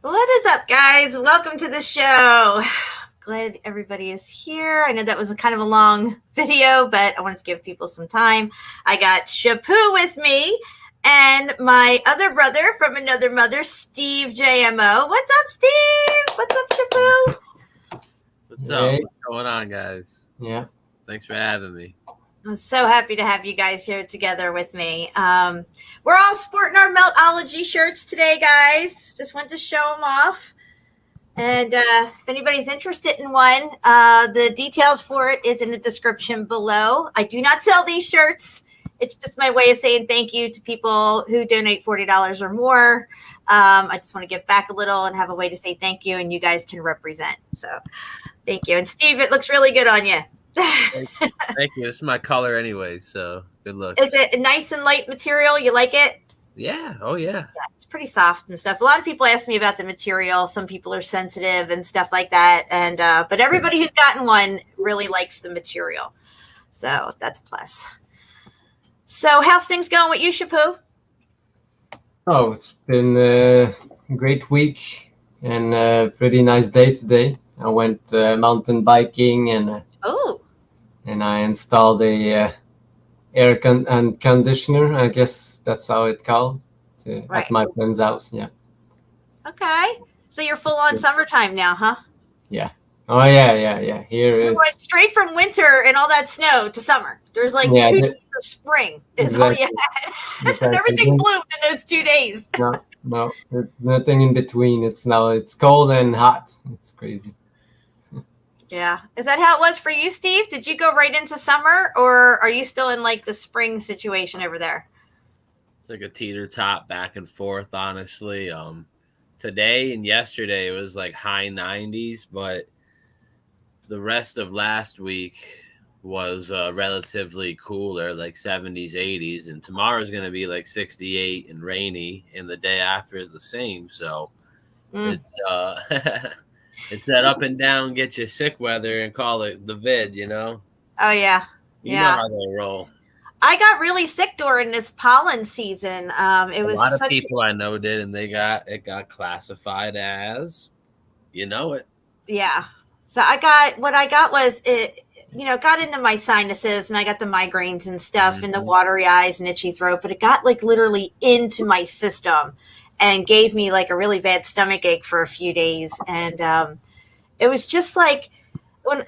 What is up, guys? Welcome to the show. Glad everybody is here. I know that was kind of a long video, but I wanted to give people some time. I got Shepu with me and my other brother from another mother, Steve JMO. What's up, Steve? What's up, Shepu? What's up? What's going on, guys? Yeah. Thanks for having me. I'm so happy to have you guys here together with me. We're all sporting our Meltology shirts today, guys. Just wanted to show them off. And if anybody's interested in one, the details for it is in the description below. I do not sell these shirts. It's just my way of saying thank you to people who donate $40 or more. I just want to give back a little and have a way to say thank you, and you guys can represent. So thank you. And Steve, it looks really good on you. Thank you. This is my color anyway, so good luck. Is it a nice and light material? You like it? Yeah. Oh, yeah. It's pretty soft and stuff. A lot of people ask me about the material. Some people are sensitive and stuff like that. And but everybody who's gotten one really likes the material. So that's a plus. So how's things going with you, Shepu? Oh, it's been a great week and a pretty nice day today. I went mountain biking and I installed a air conditioner. I guess that's how it's called at my friend's house. Yeah. Okay. So you're full on summertime now, huh? Yeah. Oh yeah. Here is straight from winter and all that snow to summer. There's like 2 days of spring is all you had. Exactly. And everything bloomed in those 2 days. No, there's nothing in between. It's cold and hot. It's crazy. Yeah. Is that how it was for you, Steve? Did you go right into summer, or are you still in like the spring situation over there? It's like a teeter top back and forth, honestly. Today and yesterday it was like high 90s, but the rest of last week was relatively cooler, like 70s, 80s, and tomorrow's going to be like 68 and rainy, and the day after is the same. So it's it's that up and down, get you sick weather and call it the vid, you know? Oh, yeah. You know how they roll. I got really sick during this pollen season. It was a lot of people I know did, and it got classified as, you know it. Yeah. So what I got was it, got into my sinuses, and I got the migraines and stuff and the watery eyes and itchy throat, but it got like literally into my system and gave me like a really bad stomach ache for a few days. And it was just like,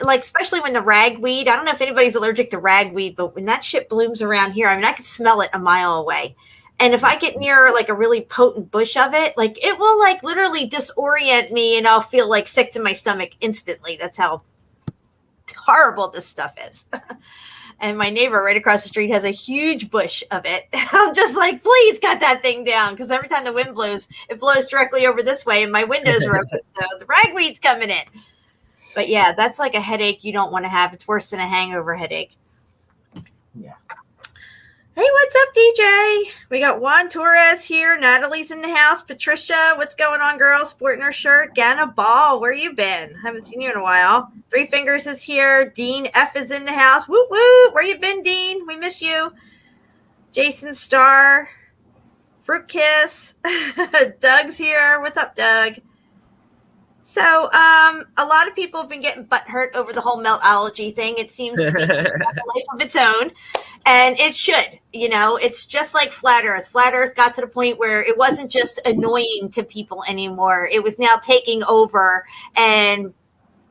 especially when the ragweed, I don't know if anybody's allergic to ragweed, but when that shit blooms around here, I mean, I can smell it a mile away. And if I get near like a really potent bush of it, like it will like literally disorient me, and I'll feel like sick to my stomach instantly. That's how horrible this stuff is. And my neighbor right across the street has a huge bush of it. I'm just like, please cut that thing down, because every time the wind blows, it blows directly over this way, and my windows are open, so the ragweed's coming in. But yeah, that's like a headache you don't want to have. It's worse than a hangover headache. Yeah. Hey, what's up, DJ? We got Juan Torres here. Natalie's in the house. Patricia, what's going on, girl? Sporting her shirt. Ganna Ball, where you been? Haven't seen you in a while. Three Fingers is here. Dean F is in the house. Woo woo. Where you been, Dean? We miss you. Jason Starr. Fruit Kiss. Doug's here. What's up, Doug? So, a lot of people have been getting butthurt over the whole Meltology thing. It seems to be a life of its own, and it should. It's just like Flat Earth. Flat Earth got to the point where it wasn't just annoying to people anymore. It was now taking over, and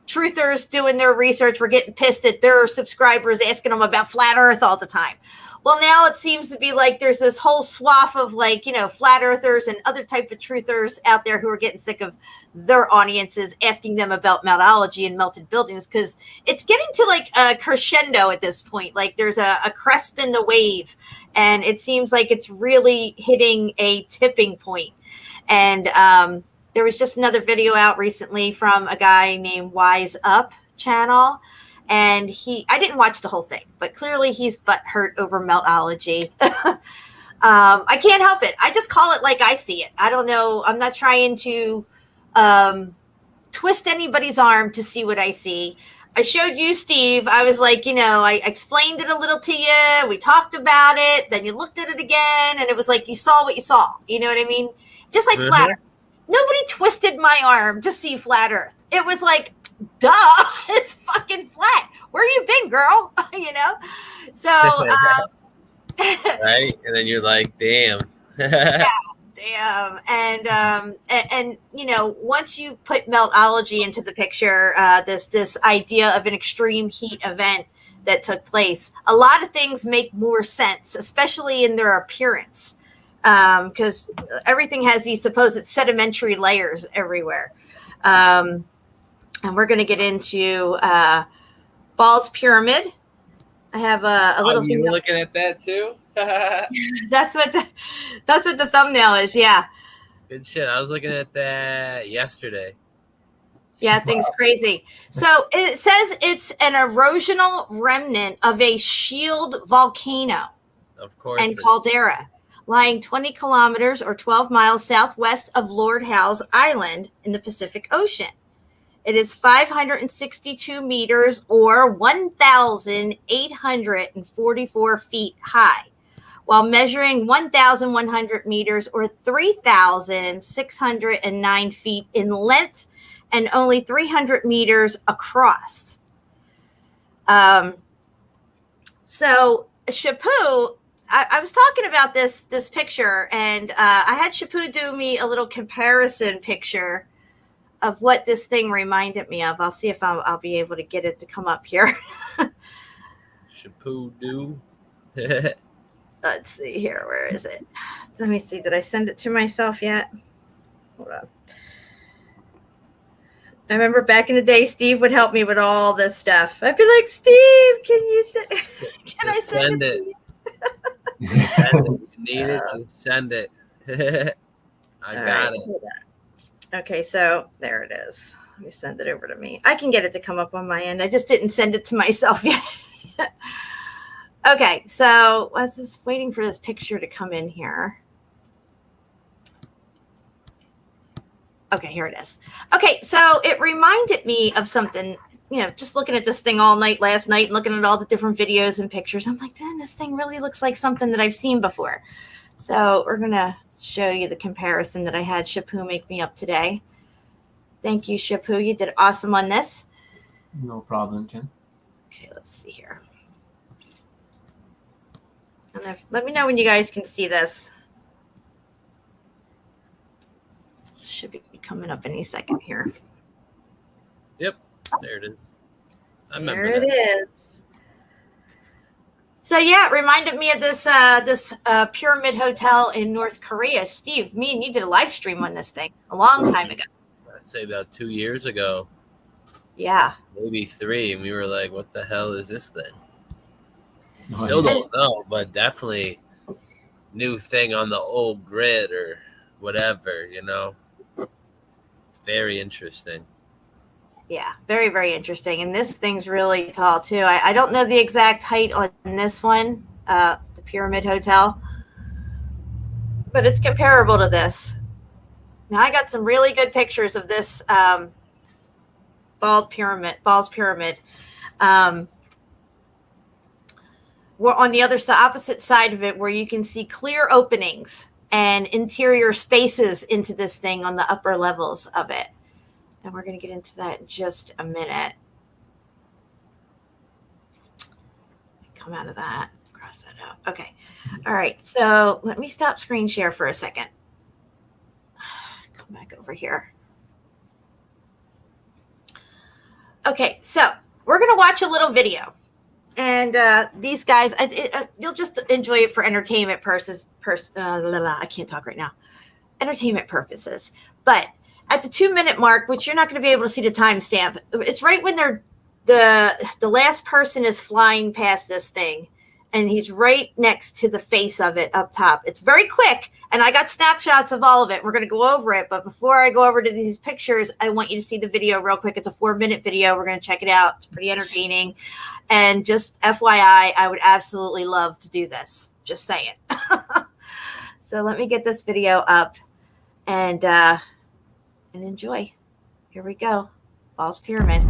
truthers doing their research were getting pissed at their subscribers asking them about Flat Earth all the time. Well, now it seems to be like there's this whole swath of flat earthers and other type of truthers out there who are getting sick of their audiences asking them about Meltology and melted buildings, because it's getting to like a crescendo at this point. Like there's a crest in the wave, and it seems like it's really hitting a tipping point. And there was just another video out recently from a guy named Wise Up Channel. And I didn't watch the whole thing, but clearly he's butthurt over Meltology. I can't help it. I just call it like I see it. I don't know. I'm not trying to twist anybody's arm to see what I see. I showed you, Steve. I was like, I explained it a little to you. We talked about it. Then you looked at it again, and it was like you saw what you saw. You know what I mean? Just like Flat Earth. Nobody twisted my arm to see flat Earth. It was like, duh, it's fucking flat. Where you been, girl? You know? So, right? And then you're like, damn. yeah, damn. And you know, once you put Meltology into the picture, this idea of an extreme heat event that took place, a lot of things make more sense, especially in their appearance, because everything has these supposed sedimentary layers everywhere. And we're going to get into Ball's Pyramid. I have a little thing. You looking at that too? That's what the thumbnail is. Yeah. Good shit. I was looking at that yesterday. Yeah, things crazy. So it says it's an erosional remnant of a shield volcano. Of course. And caldera, lying 20 kilometers or 12 miles southwest of Lord Howe's Island in the Pacific Ocean. It is 562 meters or 1,844 feet high, while measuring 1,100 meters or 3,609 feet in length and only 300 meters across. So Shepu, I was talking about this picture, and I had Shepu do me a little comparison picture of what this thing reminded me of. I'll see if I'll be able to get it to come up here. Shepu do. Let's see here. Where is it? Let me see. Did I send it to myself yet? Hold on. I remember back in the day, Steve would help me with all this stuff. I'd be like, Steve, can I send it? Send it. You need it, just send it. I got it. Okay, so there it is. Let me send it over to me. I can get it to come up on my end. I just didn't send it to myself yet. Okay, so I was just waiting for this picture to come in here. Okay, here it is. Okay, so it reminded me of something, you know, just looking at this thing all night last night and looking at all the different videos and pictures. I'm like, damn, this thing really looks like something that I've seen before. So we're going to show you the comparison that I had Shepu make me up today. Thank you, Shepu. You did awesome on this. No problem, Jen. Okay, let's see here. And let me know when you guys can see this. Should be coming up any second here. Yep, there it is. There it is. So yeah, it reminded me of this Pyramid Hotel in North Korea. Steve, me and you did a live stream on this thing a long time ago. I'd say about 2 years ago. Yeah. Maybe 3, and we were like, what the hell is this thing? Still don't know, but definitely new thing on the old grid or whatever, you know. It's very interesting. Yeah, very, very interesting. And this thing's really tall too. I don't know the exact height on this one, the Pyramid Hotel, but it's comparable to this. Now I got some really good pictures of this Ball's Pyramid. We're on the opposite side of it, where you can see clear openings and interior spaces into this thing on the upper levels of it. And we're going to get into that in just a minute. Come out of that, cross that out. Okay. All right. So let me stop screen share for a second. Come back over here. Okay. So we're going to watch a little video. And these guys, you'll just enjoy it for entertainment purposes. I can't talk right now. Entertainment purposes. But at the 2-minute mark, which you're not going to be able to see the timestamp, it's right when the last person is flying past this thing, and he's right next to the face of it up top. It's very quick, and I got snapshots of all of it. We're going to go over it, but before I go over to these pictures, I want you to see the video real quick. It's a 4-minute video. We're going to check it out. It's pretty entertaining. And just FYI, I would absolutely love to do this. Just saying. So let me get this video up and enjoy. Here we go. Ball's Pyramid.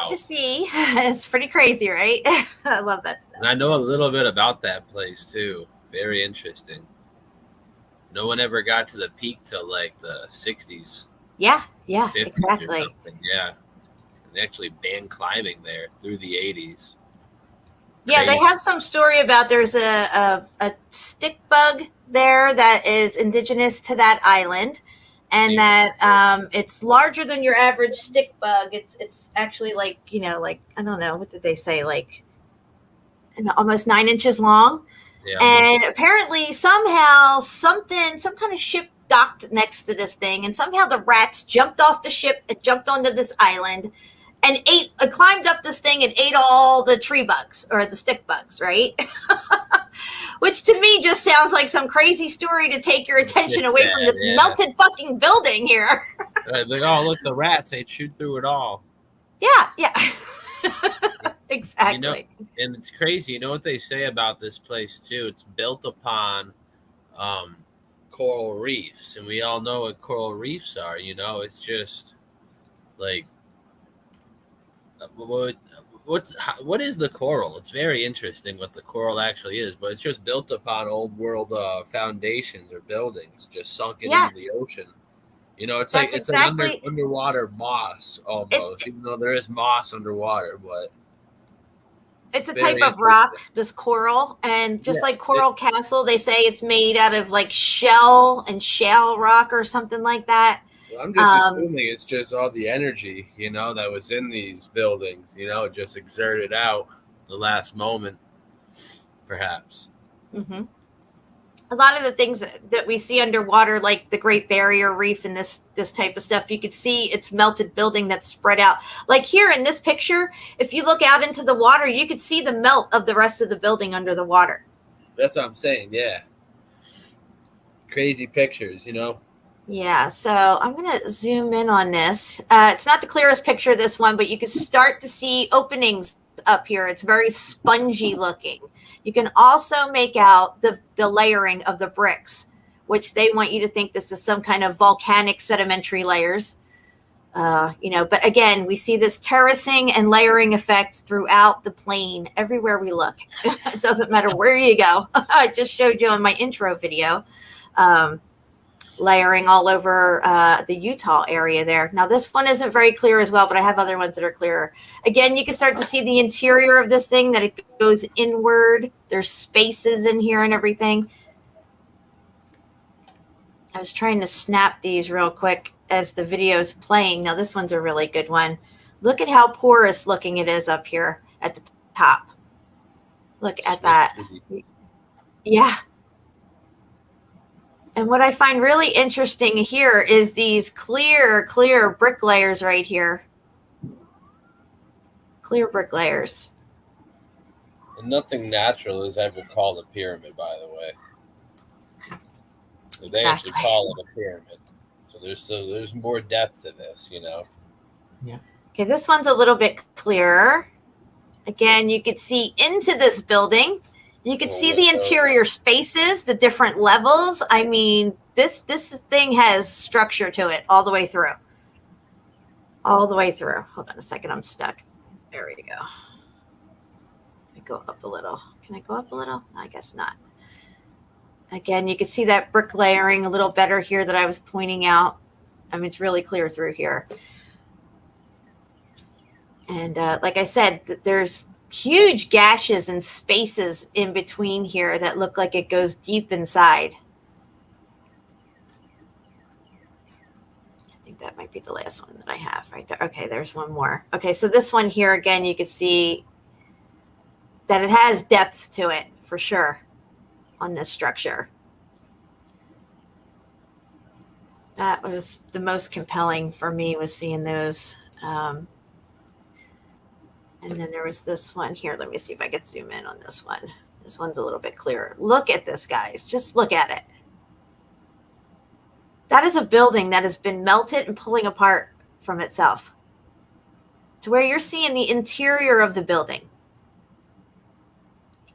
Odysee. It's pretty crazy, right? I love that stuff. And I know a little bit about that place too. Very interesting. No one ever got to the peak till like the 60s. Yeah, 50s exactly. Or something. Yeah. And they actually banned climbing there through the 80s. Yeah, they have some story about there's a stick bug there that is indigenous to that island, and that it's larger than your average stick bug. It's actually like, like, I don't know, what did they say, like almost 9 inches long. Yeah. And apparently somehow some kind of ship docked next to this thing, and somehow the rats jumped off the ship and jumped onto this island and climbed up this thing and ate all the tree bugs or the stick bugs, right? Which to me just sounds like some crazy story to take your attention away from this melted fucking building here. Like, oh, look, the rats, they'd shoot through it all. Yeah. Exactly. And it's crazy. You know what they say about this place too? It's built upon coral reefs, and we all know what coral reefs are. It's just like what is the coral? It's very interesting what the coral actually is, but it's just built upon old world foundations or buildings, just sunken into the ocean. It's like underwater moss almost, even though there is moss underwater, but it's a type of rock, this coral, and just like Coral Castle, they say it's made out of like shell rock or something like that. Well, I'm just assuming it's just all the energy, that was in these buildings, just exerted out the last moment, perhaps. Mm-hmm. A lot of the things that we see underwater, like the Great Barrier Reef and this type of stuff, you could see it's melted building that's spread out. Like here in this picture, if you look out into the water, you could see the melt of the rest of the building under the water. That's what I'm saying, yeah. Crazy pictures, Yeah, so I'm going to zoom in on this. It's not the clearest picture of this one, but you can start to see openings up here. It's very spongy looking. You can also make out the layering of the bricks, which they want you to think this is some kind of volcanic sedimentary layers. But again, we see this terracing and layering effects throughout the plain everywhere we look. It doesn't matter where you go. I just showed you in my intro video. Layering all over the Utah area there. Now, this one isn't very clear as well, but I have other ones that are clearer. Again, you can start to see the interior of this thing, that it goes inward. There's spaces in here and everything. I was trying to snap these real quick as the video's playing. Now, this one's a really good one. Look at how porous looking it is up here at the top. Look at that. Yeah. And what I find really interesting here is these clear brick layers right here. Clear brick layers. And nothing natural is ever called a pyramid, by the way. So they actually call it a pyramid. So there's more depth to this, Yeah. Okay, this one's a little bit clearer. Again, you could see into this building. You can see the interior spaces, the different levels. I mean, this thing has structure to it all the way through. All the way through. Hold on a second. I'm stuck. There we go. Let me go up a little. Can I go up a little? I guess not. Again, you can see that brick layering a little better here that I was pointing out. I mean, it's really clear through here. And like I said, there's huge gashes and spaces in between here that look like it goes deep inside. I think that might be the last one that I have right there. Okay, there's one more. Okay, so this one here, again, you can see that it has depth to it for sure on this structure. That was the most compelling for me, was seeing those. And then there was this one here. Let me see if I can zoom in on this one. This one's a little bit clearer. Look at this, guys. Just look at it. That is a building that has been melted and pulling apart from itself, to where you're seeing the interior of the building.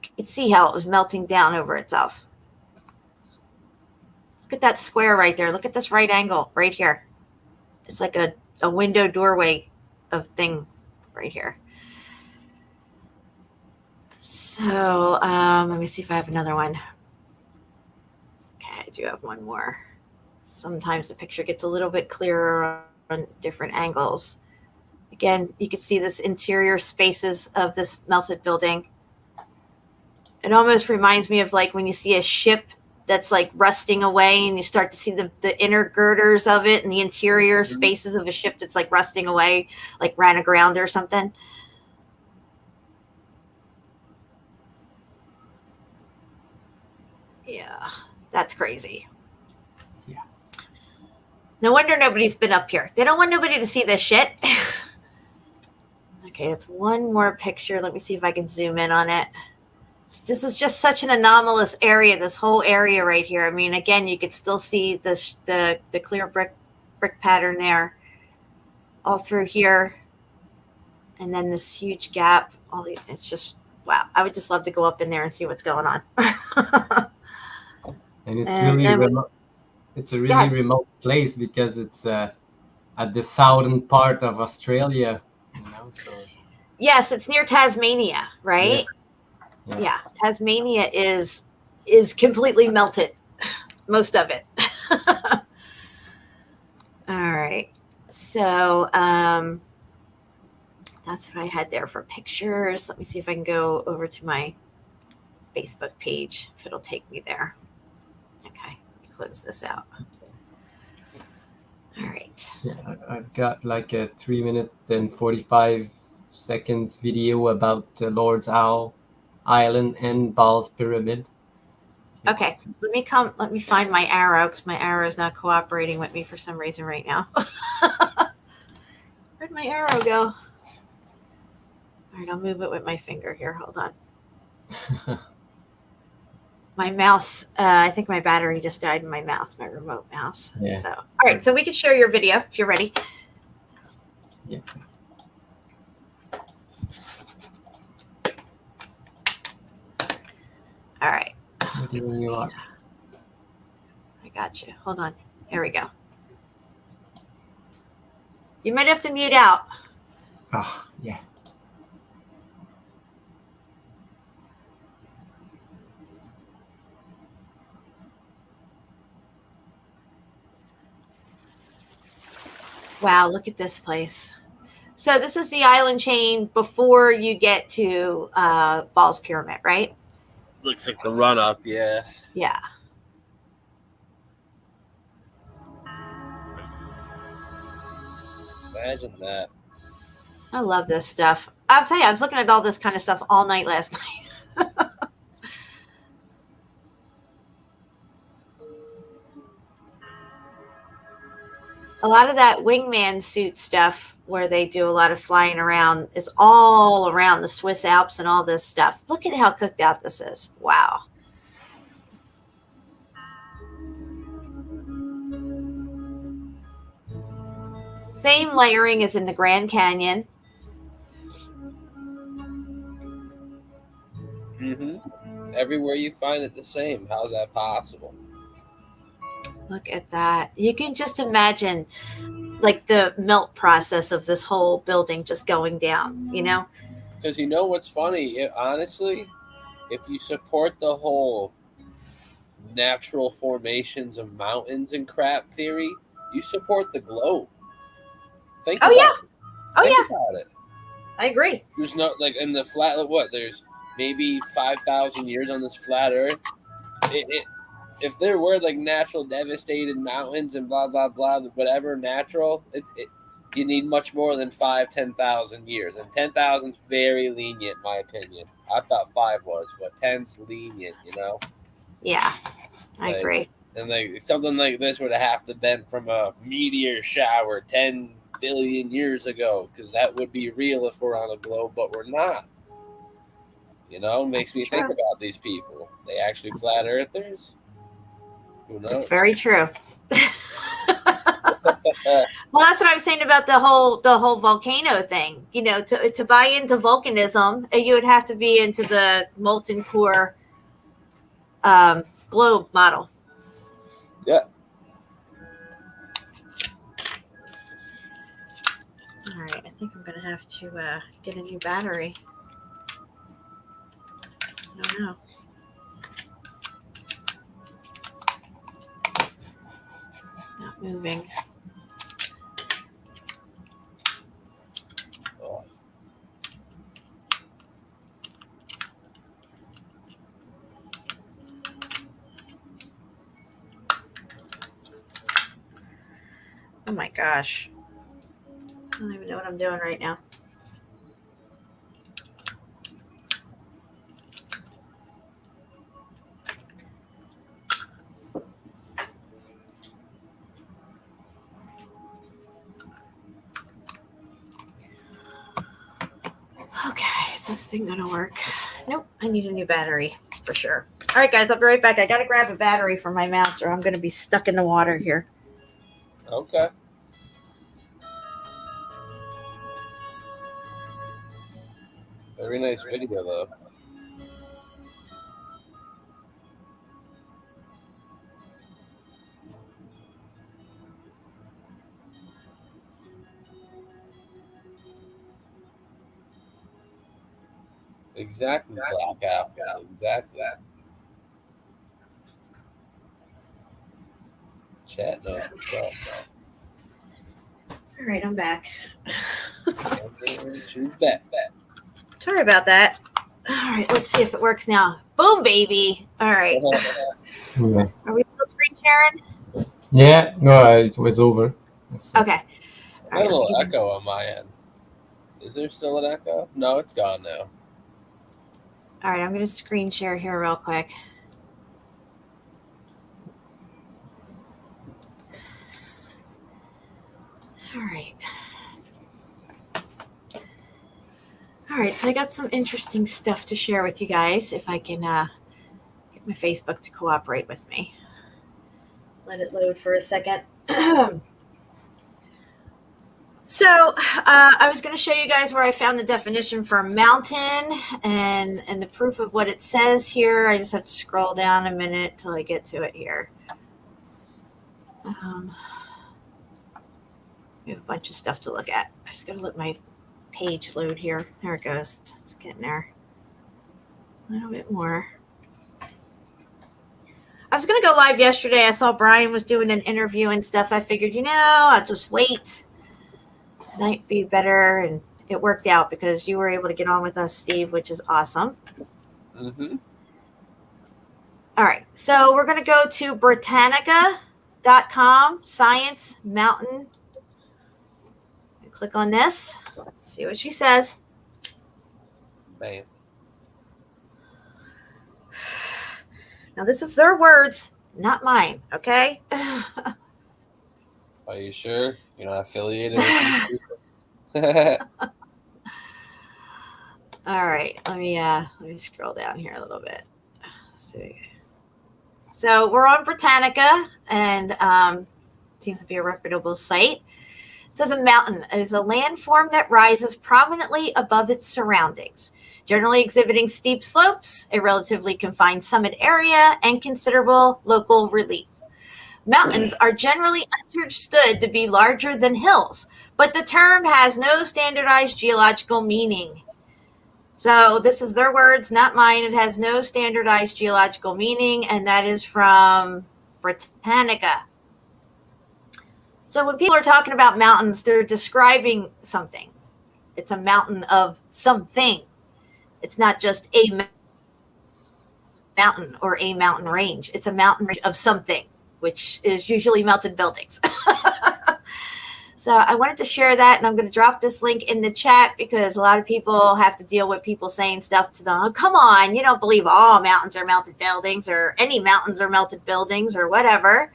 You can see how it was melting down over itself. Look at that square right there. Look at this right angle right here. It's like a window doorway of thing right here. So let me see if I have another one. Okay, I do have one more. Sometimes the picture gets a little bit clearer on different angles. Again, you can see this interior spaces of this melted building. It almost reminds me of like when you see a ship that's like rusting away and you start to see the inner girders of it and the interior spaces of a ship that's like rusting away, like ran aground or something. Yeah, that's crazy. Yeah. No wonder nobody's been up here. They don't want nobody to see this shit. Okay, that's one more picture. Let me see if I can zoom in on it. This is just such an anomalous area, this whole area right here. I mean, again, you could still see the clear brick pattern there all through here. And then this huge gap. It's just, wow. I would just love to go up in there and see what's going on. And it's really remote. It's a really remote place because it's at the southern part of Australia, you know. So yes, it's near Tasmania, right? Yes. Yeah, Tasmania is completely melted, most of it. All right, so that's what I had there for pictures. Let me see if I can go over to my Facebook page, if it'll take me there. Okay, close this out. All right. Yeah, I've got like a 3 minute and 45 seconds video about Lord's Owl Island and Ball's Pyramid. Okay, let me find my arrow because my arrow is not cooperating with me for some reason right now. Where'd my arrow go? All right, I'll move it with my finger here. Hold on. My mouse, I think my battery just died in my mouse, my remote mouse. Yeah. So, all right, so we can share your video if you're ready. Yeah. All right. Ready when you are. I got you. Hold on. Here we go. You might have to mute out. Oh, yeah. Wow, look at this place. So this is the island chain before you get to Ball's Pyramid, right? Looks like the run up, yeah. Yeah. Imagine that. I love this stuff. I'll tell you, I was looking at all this kind of stuff all night last night. A lot of that wingman suit stuff where they do a lot of flying around is all around the Swiss Alps and all this stuff. Look at how cooked out this is. Wow. Same layering as in the Grand Canyon. Mm-hmm. Everywhere you find it the same. How's that possible? Look at that. You can just imagine like the melt process of this whole building just going down, you know? Because you know what's funny? Honestly, if you support the whole natural formations of mountains and crap theory, you support the globe. Think about it. Think about it. I agree. There's no, like, in the flat, what? There's maybe 5,000 years on this flat Earth. If there were like natural devastated mountains and blah blah blah, whatever natural, you need much more than 10,000 years, and 10,000 is very lenient, in my opinion. I thought 5 was, but 10's lenient, you know. Yeah, I agree. And like something like this would have to been from a meteor shower 10 billion years ago, because that would be real if we're on a globe, but we're not. You know, it makes me think about these people. They actually flat earthers. Who knows? It's very true. Well, that's what I was saying about the whole volcano thing. You know, to buy into volcanism, you would have to be into the molten core globe model. Yeah. All right. think I'm going to have to get a new battery. I don't know. It's not moving. Oh my gosh. I don't even know what I'm doing right now. Okay, is this thing gonna work? Nope, I need a new battery for sure. All right, guys, I'll be right back. I gotta grab a battery for my mouse or I'm gonna be stuck in the water here. Okay. Very nice video, though. Exactly, Black Apple. Exactly. Chat knows what's up. All right, I'm back. She's back. Sorry about that. All right, let's see if it works now. Boom, baby. All right. Yeah. Are we still screen sharing? Yeah, no, it was over. Okay. I got a little echo on my end. Is there still an echo? No, it's gone now. All right, I'm going to screen share here real quick. All right. All right, so I got some interesting stuff to share with you guys if I can get my Facebook to cooperate with me. Let it load for a second. So I was going to show you guys where I found the definition for mountain and the proof of what it says here. I just have to scroll down a minute till I get to it here. We have a bunch of stuff to look at. I just got to let my page load here. There it goes. It's getting there. A little bit more. I was going to go live yesterday. I saw Brian was doing an interview and stuff. I figured, I'll just wait. Tonight be better, and it worked out because you were able to get on with us, Steve, which is awesome. Mm-hmm. All right, so we're going to go to Britannica.com, Science Mountain. Click on this. Let's see what she says. Man. Now, this is their words, not mine, okay? Are you sure you're not affiliated with these people? All right, let me scroll down here a little bit. So we're on Britannica, and seems to be a reputable site. It says a mountain is a landform that rises prominently above its surroundings, generally exhibiting steep slopes, a relatively confined summit area, and considerable local relief. Mountains are generally understood to be larger than hills, but the term has no standardized geological meaning. So this is their words, not mine. It has no standardized geological meaning, and that is from Britannica. So when people are talking about mountains, they're describing something. It's a mountain of something. It's not just a mountain or a mountain range. It's a mountain range of something, which is usually melted buildings. So I wanted to share that, and I'm going to drop this link in the chat because a lot of people have to deal with people saying stuff to them. Oh, come on, you don't believe all mountains are melted buildings or any mountains are melted buildings or whatever.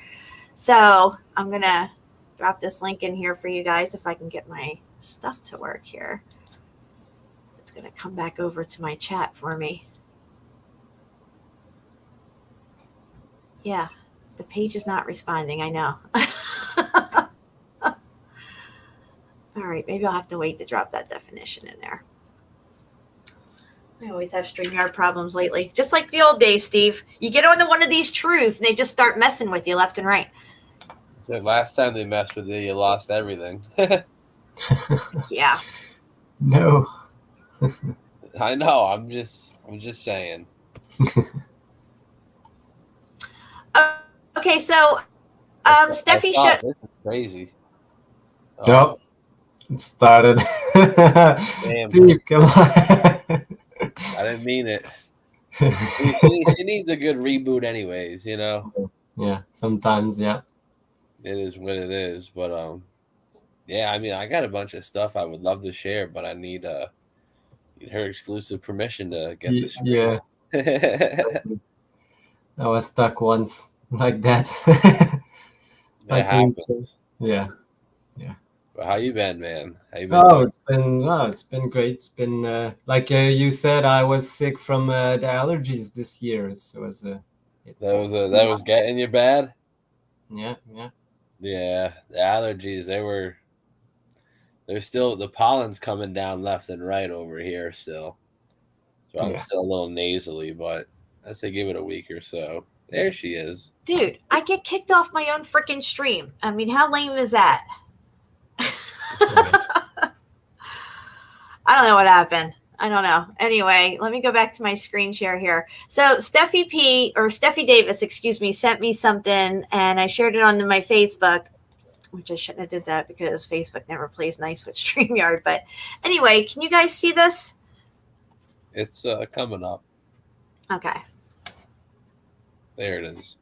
So I'm going to drop this link in here for you guys if I can get my stuff to work here. It's going to come back over to my chat for me. Yeah, the page is not responding, I know. All right, maybe I'll have to wait to drop that definition in there. I always have StreamYard problems lately. Just like the old days, Steve. You get onto one of these truths and they just start messing with you left and right. So last time they messed with you, you lost everything. Yeah. No. I know. I'm just saying. Okay, so Steffi this is crazy. Yep. It started. Damn. Steve, come on. I didn't mean it. She needs a good reboot anyways, you know? Yeah, sometimes, yeah. It is what it is. But yeah, I mean, I got a bunch of stuff I would love to share, but I need her exclusive permission to get this. Yeah. I was stuck once like that. It happens. Yeah. But how you been, man? How you been doing? It's been great. It's been like you said, I was sick from the allergies this year. So it was That was getting you bad? Yeah. Yeah, the allergies, they're still, the pollen's coming down left and right over here still. So I'm still a little nasally, but I say give it a week or so. There she is. Dude, I get kicked off my own freaking stream. I mean, how lame is that? I don't know what happened. I don't know. Anyway, let me go back to my screen share here. So Steffi Davis, excuse me, sent me something and I shared it onto my Facebook, which I shouldn't have did that because Facebook never plays nice with StreamYard. But anyway, can you guys see this? It's coming up. Okay. There it is.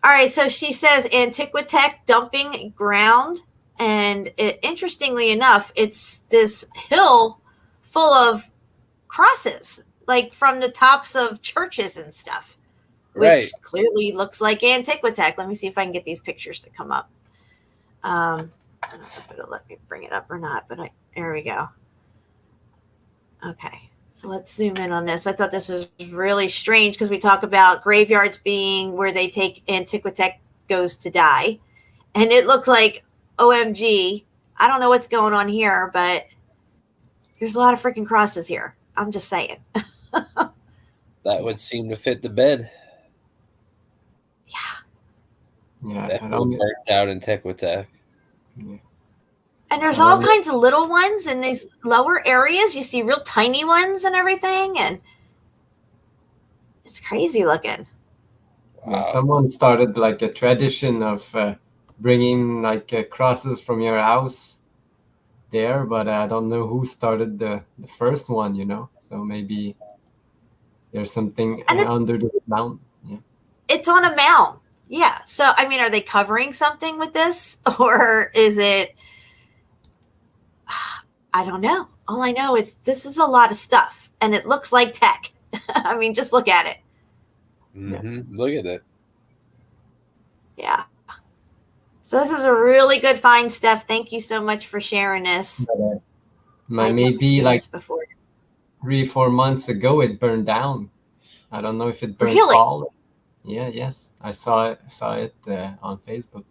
All right. So she says Antiquitech dumping ground. And interestingly enough, it's this hill full of crosses, like from the tops of churches and stuff, which clearly looks like Antiquitech. Let me see if I can get these pictures to come up. I don't know if it'll let me bring it up or not, but there we go. Okay, so let's zoom in on this. I thought this was really strange because we talk about graveyards being where they take Antiquitech goes to die. And it looks like, OMG, I don't know what's going on here, but there's a lot of freaking crosses here. I'm just saying. That would seem to fit the bed. Yeah. Definitely burnt out in Antiquitech. Yeah. And there's all kinds of little ones in these lower areas. You see real tiny ones and everything, and it's crazy looking. Wow. Yeah, someone started like a tradition of bringing like crosses from your house there, but I don't know who started the first one, you know. So maybe there's something under the mountain. Yeah. It's on a mound. Yeah. So I mean, are they covering something with this, or is it? I don't know. All I know is this is a lot of stuff, and it looks like tech. I mean, just look at it. Mm-hmm. Look at it. Yeah. So this was a really good find, Steph. Thank you so much for sharing this. Maybe like 3-4 months ago, it burned down. I don't know if it burned all. Yeah, yes, I saw it on Facebook.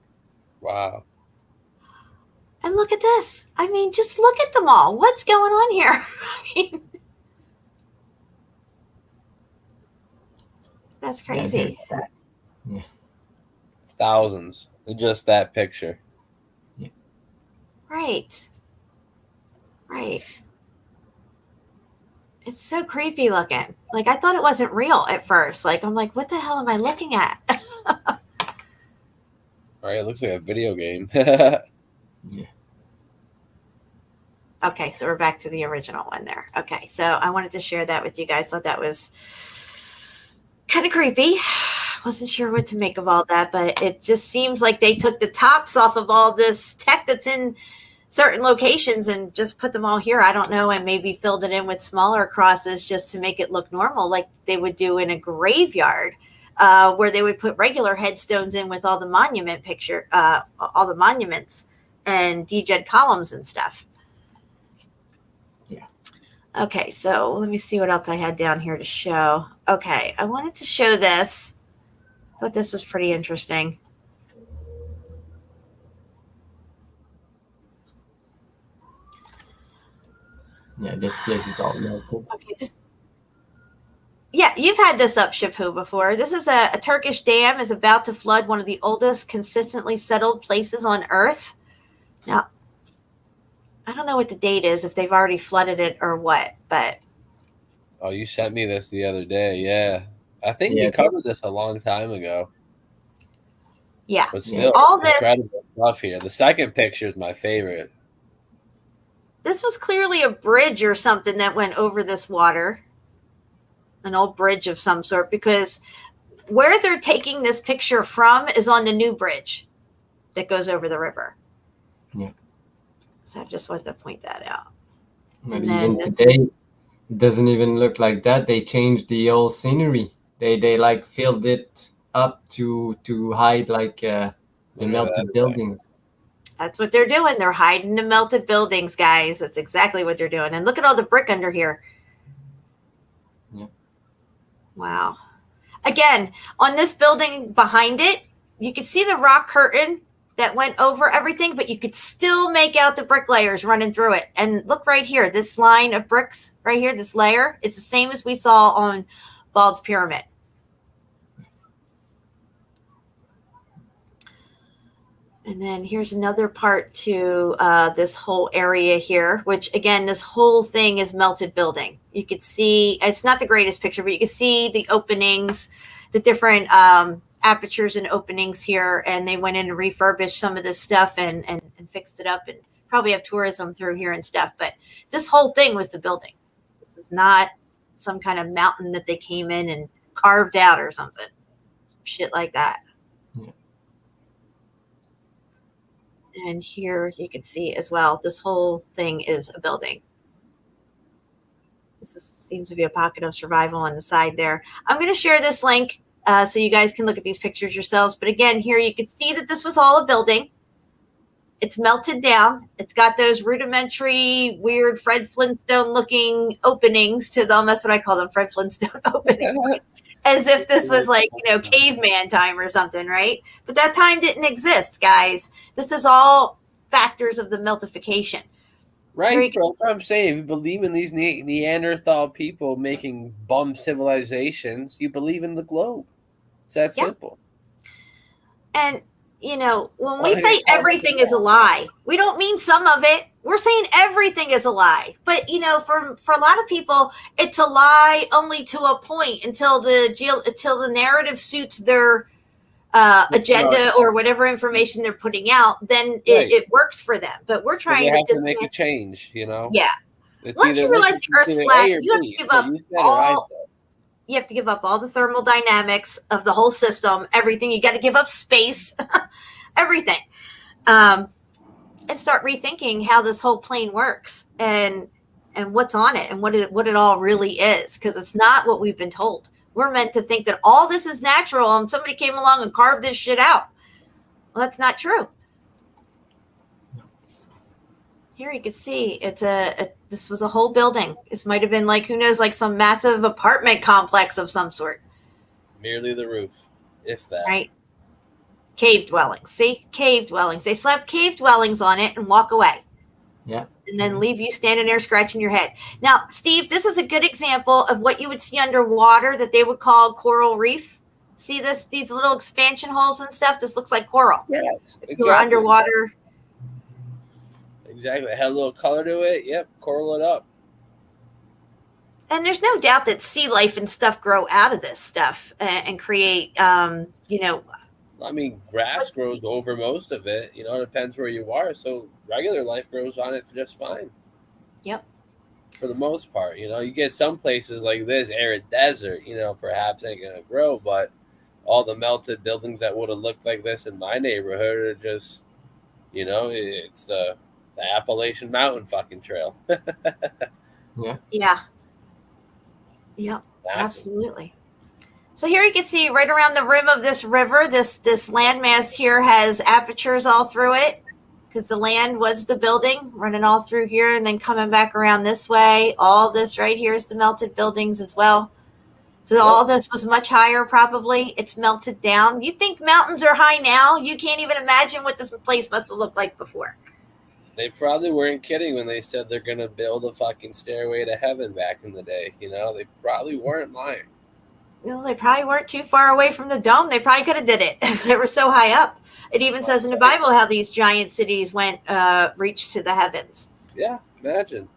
Wow. And look at this. I mean, just look at them all. What's going on here? I mean, that's crazy. Yeah. Thousands in just that picture. Yeah. Right. It's so creepy looking. Like, I thought it wasn't real at first. Like, I'm like, what the hell am I looking at? All right, it looks like a video game. Yeah. Okay, so we're back to the original one there. Okay, so I wanted to share that with you guys. Thought that was kind of creepy. Wasn't sure what to make of all that, but it just seems like they took the tops off of all this tech that's in certain locations and just put them all here. I don't know, and maybe filled it in with smaller crosses just to make it look normal, like they would do in a graveyard, where they would put regular headstones in with all the monument all the monuments and dejed columns and stuff. Yeah. Okay, so let me see what else I had down here to show. Okay, I wanted to show this. Thought this was pretty interesting. Yeah, this place is all melted. Okay, yeah, you've had this up, Shepu, before. This is a Turkish dam is about to flood one of the oldest consistently settled places on Earth. Now, don't know what the date is, if they've already flooded it or what, but. Oh, you sent me this the other day. Yeah. I think we covered this a long time ago. Yeah. But still, all this incredible stuff here. The second picture is my favorite. This was clearly a bridge or something that went over this water. An old bridge of some sort, because where they're taking this picture from is on the new bridge that goes over the river. Yeah. So I just wanted to point that out. But even today, it doesn't even look like that. They changed the old scenery. They like filled it up to hide like the melted buildings. That's what they're doing. They're hiding the melted buildings, guys. That's exactly what they're doing. And look at all the brick under here. Yeah. Wow. Again, on this building behind it, you can see the rock curtain that went over everything, but you could still make out the brick layers running through it. And look right here, this line of bricks right here, this layer is the same as we saw on Bald's Pyramid. And then here's another part to this whole area here, which again, this whole thing is melted building. You could see, it's not the greatest picture, but you can see the openings, the different apertures and openings here. And they went in and refurbished some of this stuff and fixed it up, and probably have tourism through here and stuff. But this whole thing was the building. This is not some kind of mountain that they came in and carved out or something. Shit like that. Yeah. And here you can see as well, this whole thing is a building. Seems to be a pocket of survival on the side there. I'm going to share this link so you guys can look at these pictures yourselves. But again, here you can see that this was all a building. It's melted down. It's got those rudimentary, weird Fred Flintstone looking openings to them. That's what I call them, Fred Flintstone openings. As if this was like, caveman time or something, right? But that time didn't exist, guys. This is all factors of the meltification. Right, bro. That's what I'm saying. If you believe in these Neanderthal people making bum civilizations, you believe in the globe. It's that simple. And, when we say everything is a lie, we don't mean some of it. We're saying everything is a lie. But, for a lot of people, it's a lie only to a point until the narrative suits their agenda or whatever information they're putting out. Then it works for them. But we're trying to make a change, Yeah. It's once you realize the Earth's flat, you have to give up all. You have to give up all the thermodynamics of the whole system, everything. You got to give up space, everything, and start rethinking how this whole plane works and what's on it and what it all really is. Because it's not what we've been told. We're meant to think that all this is natural and somebody came along and carved this shit out. Well, that's not true. Here you can see this was a whole building. This might have been like, who knows, like some massive apartment complex of some sort. Merely the roof, if that. Right. Cave dwellings. See? Cave dwellings. They slap cave dwellings on it and walk away. Yeah. And then leave you standing there scratching your head. Now, Steve, this is a good example of what you would see underwater that they would call coral reef. See these little expansion holes and stuff? This looks like coral. Yeah. If you were underwater. Exactly. It had a little color to it. Yep. Coral it up. And there's no doubt that sea life and stuff grow out of this stuff and create, I mean, grass grows over most of it. It depends where you are. So regular life grows on it just fine. Yep. For the most part, you get some places like this, arid desert, perhaps ain't going to grow. But all the melted buildings that would have looked like this in my neighborhood are just, it's the Appalachian Mountain fucking trail. Yeah. Yeah. Yep. Absolutely. So here you can see right around the rim of this river, this landmass here has apertures all through it because the land was the building running all through here and then coming back around this way. All this right here is the melted buildings as well. So all this was much higher probably. It's melted down. You think mountains are high now? You can't even imagine what this place must have looked like before. They probably weren't kidding when they said they're going to build a fucking stairway to heaven back in the day. They probably weren't lying. They probably weren't too far away from the dome. They probably could have did it. They were so high up. It even says in the Bible how these giant cities reached to the heavens. Yeah, imagine.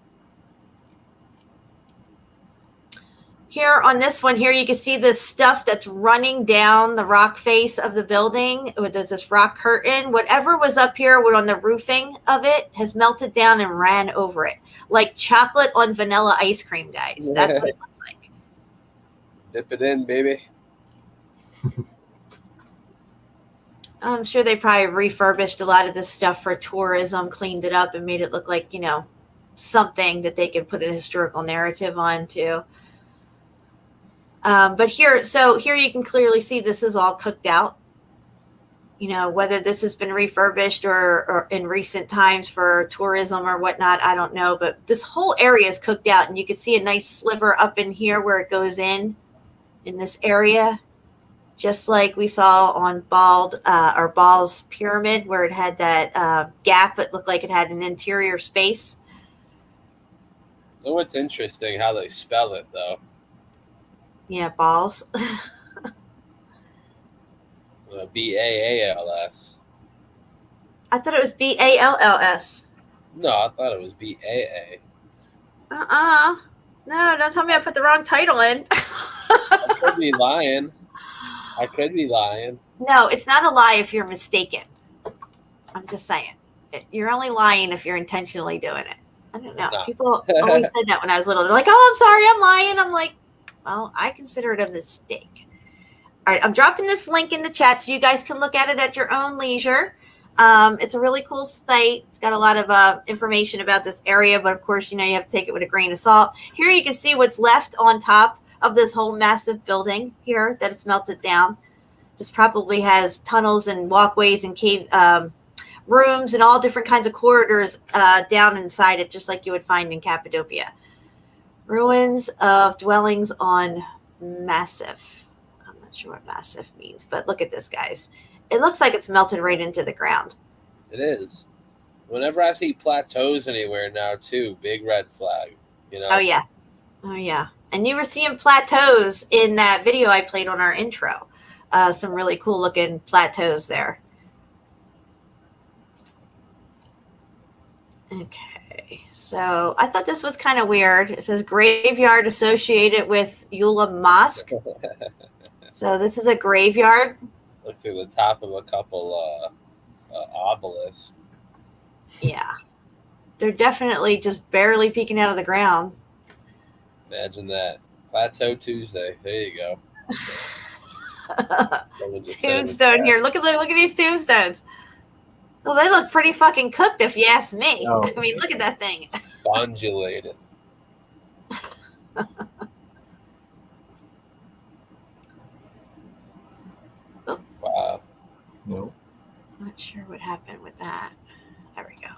Here on this one here, you can see this stuff that's running down the rock face of the building. There's this rock curtain. Whatever was up here on the roofing of it has melted down and ran over it. Like chocolate on vanilla ice cream, guys. That's what it looks like. Dip it in, baby. I'm sure they probably refurbished a lot of this stuff for tourism, cleaned it up, and made it look like, something that they could put a historical narrative on too. But here you can clearly see this is all cooked out. Whether this has been refurbished or in recent times for tourism or whatnot, I don't know. But this whole area is cooked out, and you can see a nice sliver up in here where it goes in this area, just like we saw on Baal's pyramid, where it had that gap. It looked like it had an interior space. Oh, it's interesting how they spell it, though. Yeah, balls. B-A-A-L-S. I thought it was B-A-L-L-S. No, I thought it was B-A-A. No, don't tell me I put the wrong title in. I could be lying. No, it's not a lie if you're mistaken. I'm just saying. You're only lying if you're intentionally doing it. I don't know. No. People always said that when I was little. They're like, oh, I'm sorry, I'm lying. I'm like, well, I consider it a mistake. All right, I'm dropping this link in the chat so you guys can look at it at your own leisure. It's a really cool site. It's got a lot of information about this area, but of course, you have to take it with a grain of salt. Here you can see what's left on top of this whole massive building here that it's melted down. This probably has tunnels and walkways and cave rooms and all different kinds of corridors down inside it, just like you would find in Cappadocia. Ruins of dwellings on massive. I'm not sure what massive means, but look at this, guys. It looks like it's melted right into the ground. It is. Whenever I see plateaus anywhere now, too, big red flag. Oh, yeah. And you were seeing plateaus in that video I played on our intro. Some really cool looking plateaus there. Okay, so I thought this was kind of weird. It says graveyard associated with Eula Mosque. So this is a graveyard. Look through the top of a couple obelisks. Yeah. They're definitely just barely peeking out of the ground. Imagine that. Plateau Tuesday. There you go. Tombstone here. Look at these tombstones. Well, they look pretty fucking cooked, if you ask me. Oh. I mean, look at that thing. Spongulated. Oh. Wow. No. Not sure what happened with that. There we go.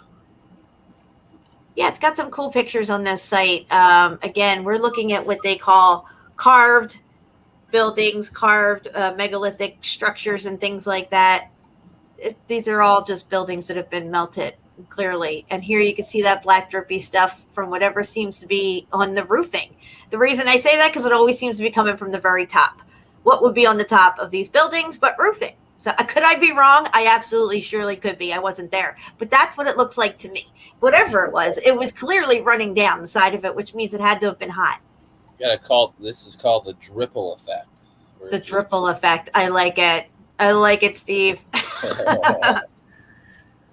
Yeah, it's got some cool pictures on this site. Again, we're looking at what they call carved buildings, carved megalithic structures and things like that. These are all just buildings that have been melted, clearly. And here you can see that black drippy stuff from whatever seems to be on the roofing. The reason I say that, because it always seems to be coming from the very top. What would be on the top of these buildings but roofing? So could I be wrong? I absolutely surely could be. I wasn't there. But that's what it looks like to me. Whatever it was clearly running down the side of it, which means it had to have been hot. This is called the dripple effect. The dripple effect. I like it. I like it, Steve.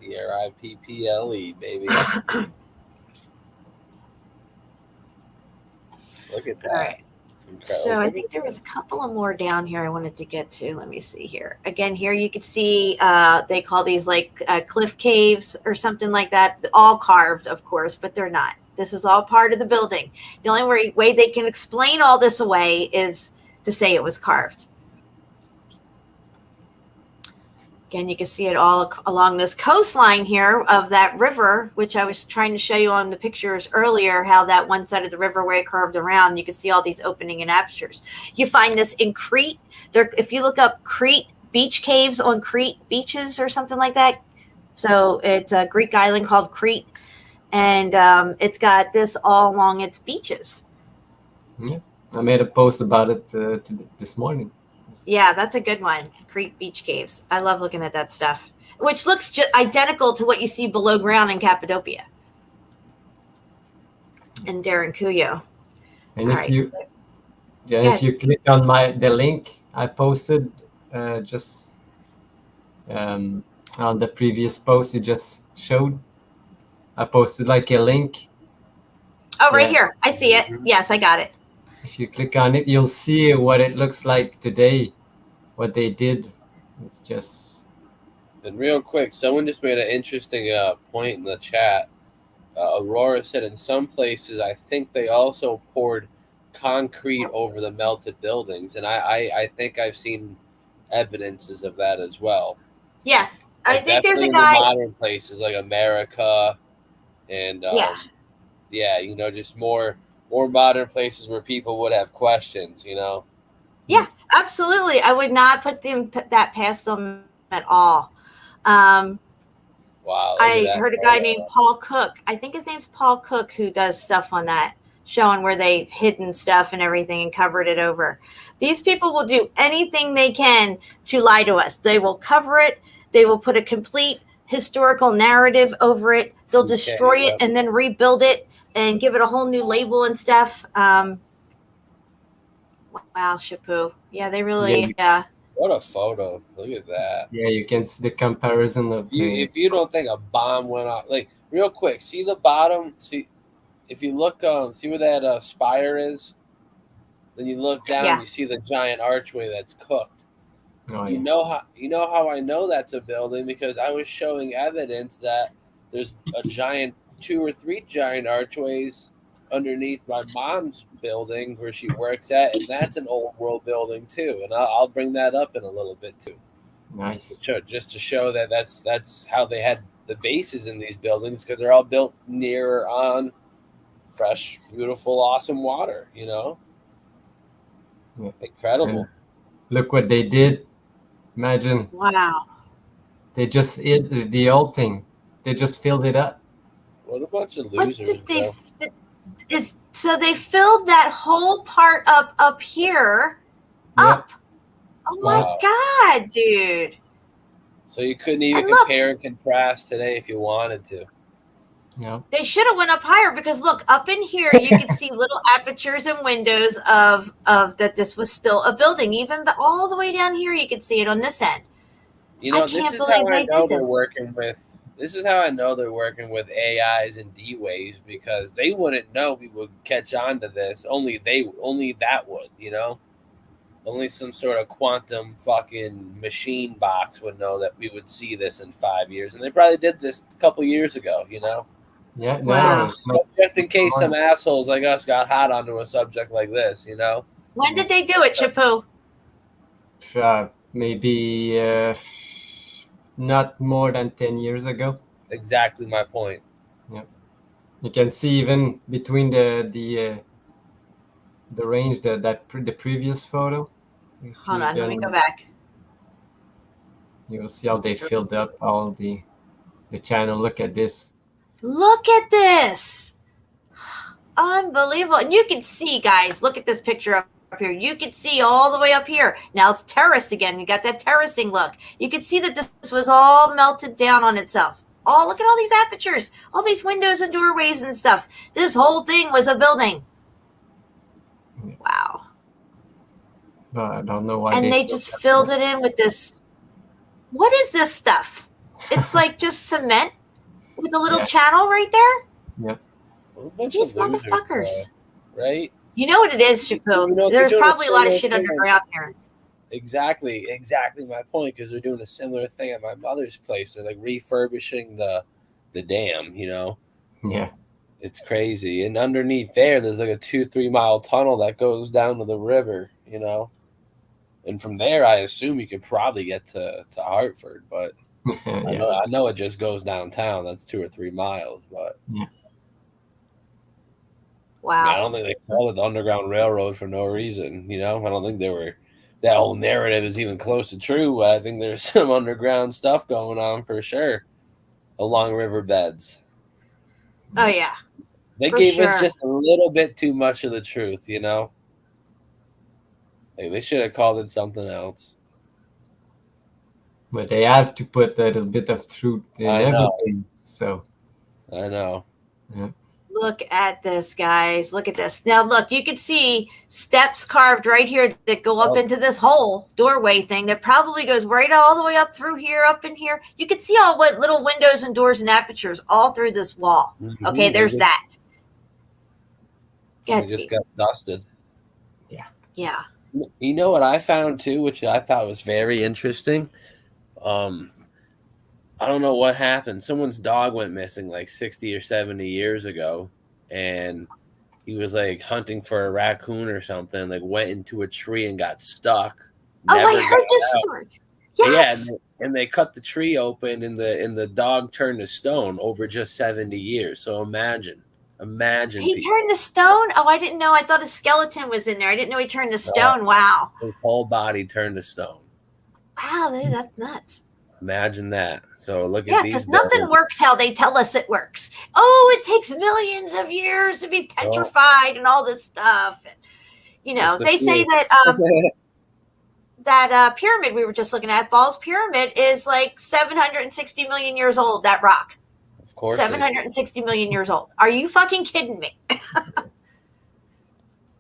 D-R-I-P-P-L-E, baby. Look at that. All right. So I think there was a couple of more down here I wanted to get to. Let me see here. Again, here you can see they call these like cliff caves or something like that. All carved, of course, but they're not. This is all part of the building. The only way they can explain all this away is to say it was carved. Again, you can see it all along this coastline here of that river, which I was trying to show you on the pictures earlier, how that one side of the river where it curved around, you can see all these opening and apertures. You find this in Crete. If you look up Crete, beach caves on Crete beaches or something like that. So it's a Greek island called Crete, and it's got this all along its beaches. Yeah, I made a post about it this morning. Yeah, that's a good one. Crete beach caves. I love looking at that stuff, which looks identical to what you see below ground in Cappadocia. and Darren Cuyo. And if you click on the link I posted just on the previous post you just showed, I posted like a link. Oh, right here. I see it. Yes, I got it. If you click on it, you'll see what it looks like today, what they did. It's just... And real quick, someone just made an interesting point in the chat. Aurora said in some places, I think they also poured concrete over the melted buildings. And I think I've seen evidences of that as well. Yes. I think there's a in guy. The modern places like America and just more modern places where people would have questions, Yeah, absolutely. I would not put that past them at all. Wow. I heard a guy named Paul Cook. I think his name's Paul Cook, who does stuff on that, showing where they've hidden stuff and everything and covered it over. These people will do anything they can to lie to us. They will cover it. They will put a complete historical narrative over it. They'll destroy it and then rebuild it and give it a whole new label and stuff. Wow, Shepu. Yeah, they really... What a photo. Look at that. Yeah, you can see the comparison of if you don't think a bomb went off, like real quick, see the bottom, if you look see where that spire is, then you look down, you see the giant archway that's cooked. You know how I know that's a building, because I was showing evidence that there's a giant 2 or 3 giant archways underneath my mom's building where she works at, and that's an old world building too, and I'll bring that up in a little bit too. Nice. Just to show that that's how they had the bases in these buildings, because they're all built near on fresh, beautiful, awesome water. Incredible. And look what they did. Imagine. Wow. They just hit the old thing. They just filled it up. What a bunch of losers, bro. So they filled that whole part up here up. Oh my God, dude. So you couldn't even compare and contrast today if you wanted to. No. They should have went up higher, because look, up in here you can see little apertures and windows of that this was still a building. Even all the way down here you can see it on this end. This is how I know they're working with. This is how I know they're working with AIs and D-Waves, because they wouldn't know we would catch on to this. Only that would, Only some sort of quantum fucking machine box would know that we would see this in 5 years. And they probably did this a couple years ago, Yeah, wow. Just in case some assholes like us got hot onto a subject like this, When did they do it, Shepu? Maybe not more than 10 years ago. Exactly my point. Yeah. You can see even between the range the previous photo. Hold on, let me go back. You'll see how they filled up all the channel. Look at this. Look at this. Unbelievable. And you can see, guys, look at this picture up here. You can see all the way up here. Now it's terraced again. You got that terracing look. You can see that this was all melted down on itself. Oh, look at all these apertures, all these windows and doorways and stuff. This whole thing was a building. Wow. But I don't know why. And they just filled it in with this. What is this stuff? It's like just cement with a little channel right there. Yeah. These motherfuckers. Right? You know what it is, Shepu? There's probably a lot of shit underground here. Exactly my point, because they're doing a similar thing at my mother's place. They're like refurbishing the dam, Yeah. It's crazy. And underneath there's like a 2-3 mile tunnel that goes down to the river, And from there, I assume you could probably get to Hartford, but I know it just goes downtown. That's 2 or 3 miles, but wow. I don't think they call it the Underground Railroad for no reason. I don't think that whole narrative is even close to true. But I think there's some underground stuff going on for sure along riverbeds. Oh yeah. They gave us just a little bit too much of the truth, Like they should have called it something else. But they have to put a little bit of truth in everything. So I know. Yeah. Look at this, guys. Look at this. Now, look, you can see steps carved right here that go up into this whole doorway thing that probably goes right all the way up through here, up in here. You can see all what little windows and doors and apertures all through this wall. Okay, there's that. It just got dusted. Yeah. You know what I found too, which I thought was very interesting? I don't know what happened. Someone's dog went missing like 60 or 70 years ago, and he was like hunting for a raccoon or something, like went into a tree and got stuck. Oh, I heard this story. Yes. Yeah, and they cut the tree open, and the dog turned to stone over just 70 years. So imagine. He turned to stone? Oh, I didn't know. I thought a skeleton was in there. I didn't know he turned to stone. Wow. His whole body turned to stone. Wow, dude, that's nuts. Imagine that. So look at these. Yeah, because nothing works how they tell us it works. Oh, it takes millions of years to be petrified and all this stuff. And, you know, they say that that pyramid we were just looking at, Ball's Pyramid, is like 760 million years old, that rock. Of course. 760 million years old. Are you fucking kidding me?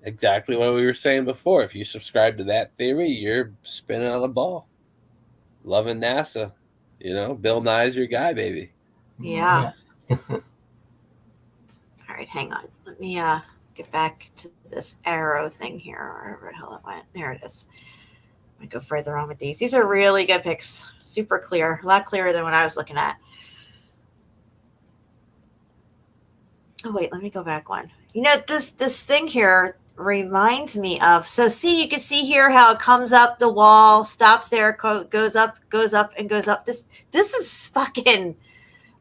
Exactly what we were saying before. If you subscribe to that theory, you're spinning on a ball. Loving NASA, you know, Bill Nye's your guy, baby. Yeah. All right, hang on. Let me get back to this arrow thing here, wherever the hell it went. There it is. I'm gonna go further on with these. These are really good pics. Super clear, a lot clearer than what I was looking at. Oh wait, let me go back one. You know, this thing here reminds me of, so see, you can see here how it comes up the wall, stops there, goes up and goes up. This is fucking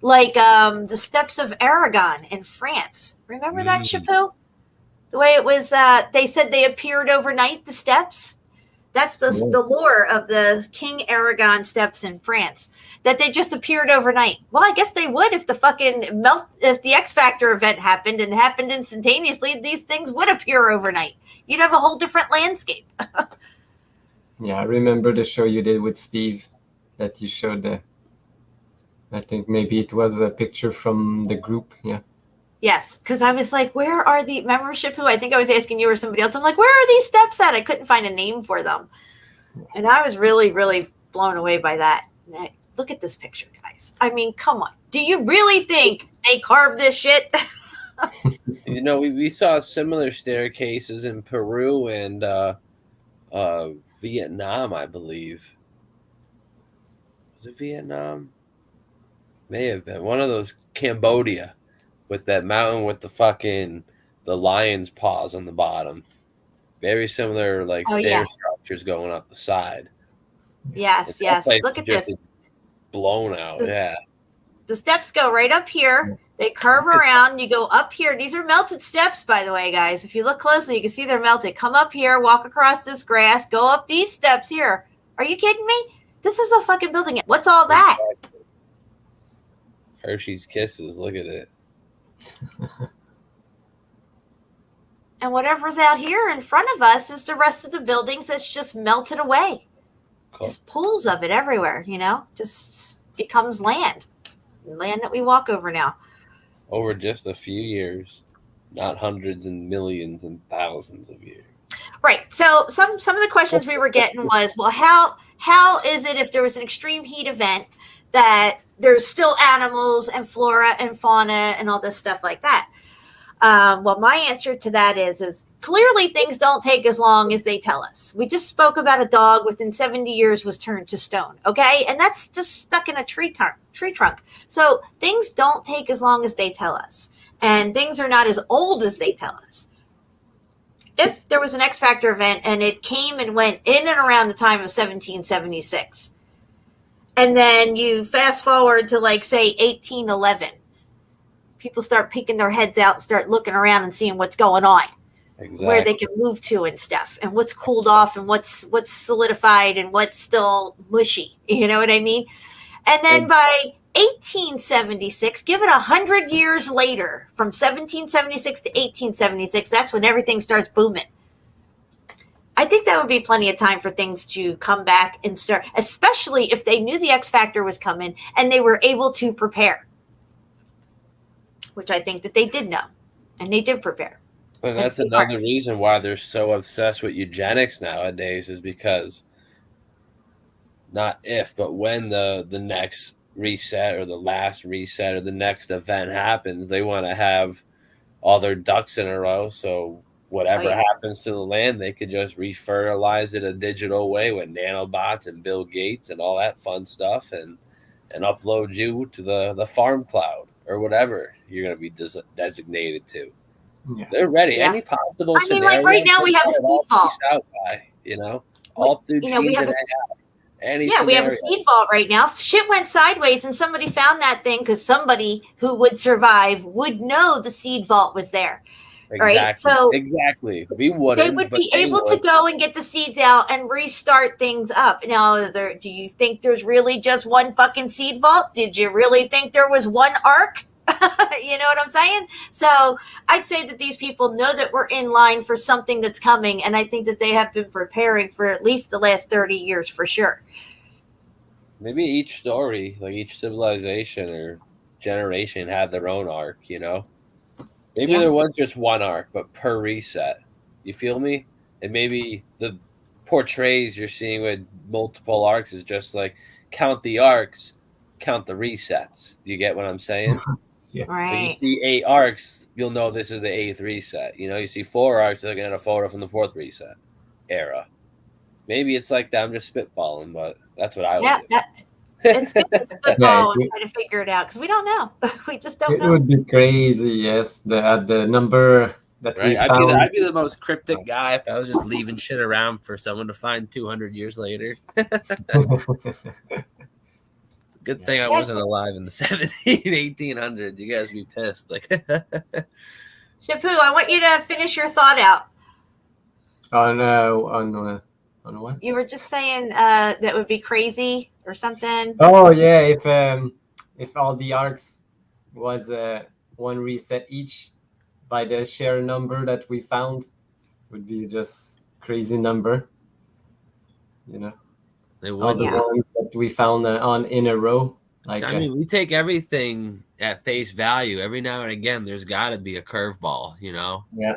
like the steps of Aragon in France. Remember that, Shepu? The way it was, they said they appeared overnight, the steps. That's the lore of the King Aragon steps in France, that they just appeared overnight. Well, I guess they would if the if the X Factor event happened and happened instantaneously, these things would appear overnight. You'd have a whole different landscape. Yeah, I remember the show you did with Steve that you showed. I think maybe it was a picture from the group. Yeah. Yes, because I was like, where are the membership? Who I think I was asking you or somebody else. I'm like, where are these steps at? I couldn't find a name for them. And I was really, really blown away by that. Look at this picture, guys. I mean, come on. Do you really think they carved this shit? You know, we saw similar staircases in Peru and Vietnam, I believe. Was it Vietnam? May have been. One of those. Cambodia. With that mountain with the lion's paws on the bottom. Very similar, like stair structures going up the side. Yes, yes. Look at this. Blown out, yeah. The steps go right up here. They curve around. You go up here. These are melted steps, by the way, guys. If you look closely, you can see they're melted. Come up here, walk across this grass, go up these steps here. Are you kidding me? This is a fucking building. What's all that? Hershey's Kisses. Look at it. And whatever's out here in front of us is the rest of the buildings that's just melted away. Cool. Just pools of it everywhere, you know, just becomes land that we walk over now. Over just a few years, not hundreds and millions and thousands of years. Right. So some of the questions we were getting was, well, how is it if there was an extreme heat event that there's still animals and flora and fauna and all this stuff like that? Well, my answer to that is clearly things don't take as long as they tell us. We just spoke about a dog within 70 years was turned to stone. Okay. And that's just stuck in a tree trunk. So things don't take as long as they tell us. And things are not as old as they tell us. If there was an X Factor event and it came and went in and around the time of 1776, and then you fast forward to like, say, 1811, people start peeking their heads out and start looking around and seeing what's going on, where they can move to and stuff, and what's cooled off and what's solidified and what's still mushy. You know what I mean? And then by 1876, give it 100 years later, from 1776 to 1876, that's when everything starts booming. I think that would be plenty of time for things to come back and start, especially if they knew the X Factor was coming and they were able to prepare, which I think that they did know. And they did prepare. And that's another reason why they're so obsessed with eugenics nowadays, is because not if, but when the next reset or the last reset or the next event happens, they want to have all their ducks in a row. So whatever happens to the land, they could just refertilize it a digital way with nanobots and Bill Gates and all that fun stuff, and upload you to the farm cloud or whatever you're going to be designated to. Yeah. They're ready. Yeah. Any possible scenario. Like right now we have a seed vault. Out by, all through genes and AI. Any we have a seed vault right now. Shit went sideways and somebody found that thing, because somebody who would survive would know the seed vault was there. Exactly. Right? So exactly. We wouldn't. They would be able to go and get the seeds out and restart things up. Now, do you think there's really just one fucking seed vault? Did you really think there was one ark? You know what I'm saying? So I'd say that these people know that we're in line for something that's coming, and I think that they have been preparing for at least the last 30 years for sure. Maybe each story, like each civilization or generation, had their own arc, Maybe there was just one arc, but per reset. You feel me? And maybe the portrays you're seeing with multiple arcs is just like, count the arcs, count the resets. Do you get what I'm saying? Yeah. Right. If you see 8 arcs, you'll know this is the 8th reset. You see 4 arcs, looking at a photo from the 4th reset era. Maybe it's like that. I'm just spitballing, but that's what I would do. It's good to spitball and try to figure it out, because we don't know. We just don't know. It would be crazy, yes. The number that we found. I'd be the most cryptic guy if I was just leaving shit around for someone to find 200 years later. Good thing I wasn't alive in the 1800s. You guys be pissed. Shepu, I want you to finish your thought out. On what? You were just saying that would be crazy or something. Oh yeah, if all the arcs was one reset each by the share number that we found, would be just crazy number. They all the ones that we found in a row. We take everything at face value. Every now and again, there's got to be a curveball, Yeah.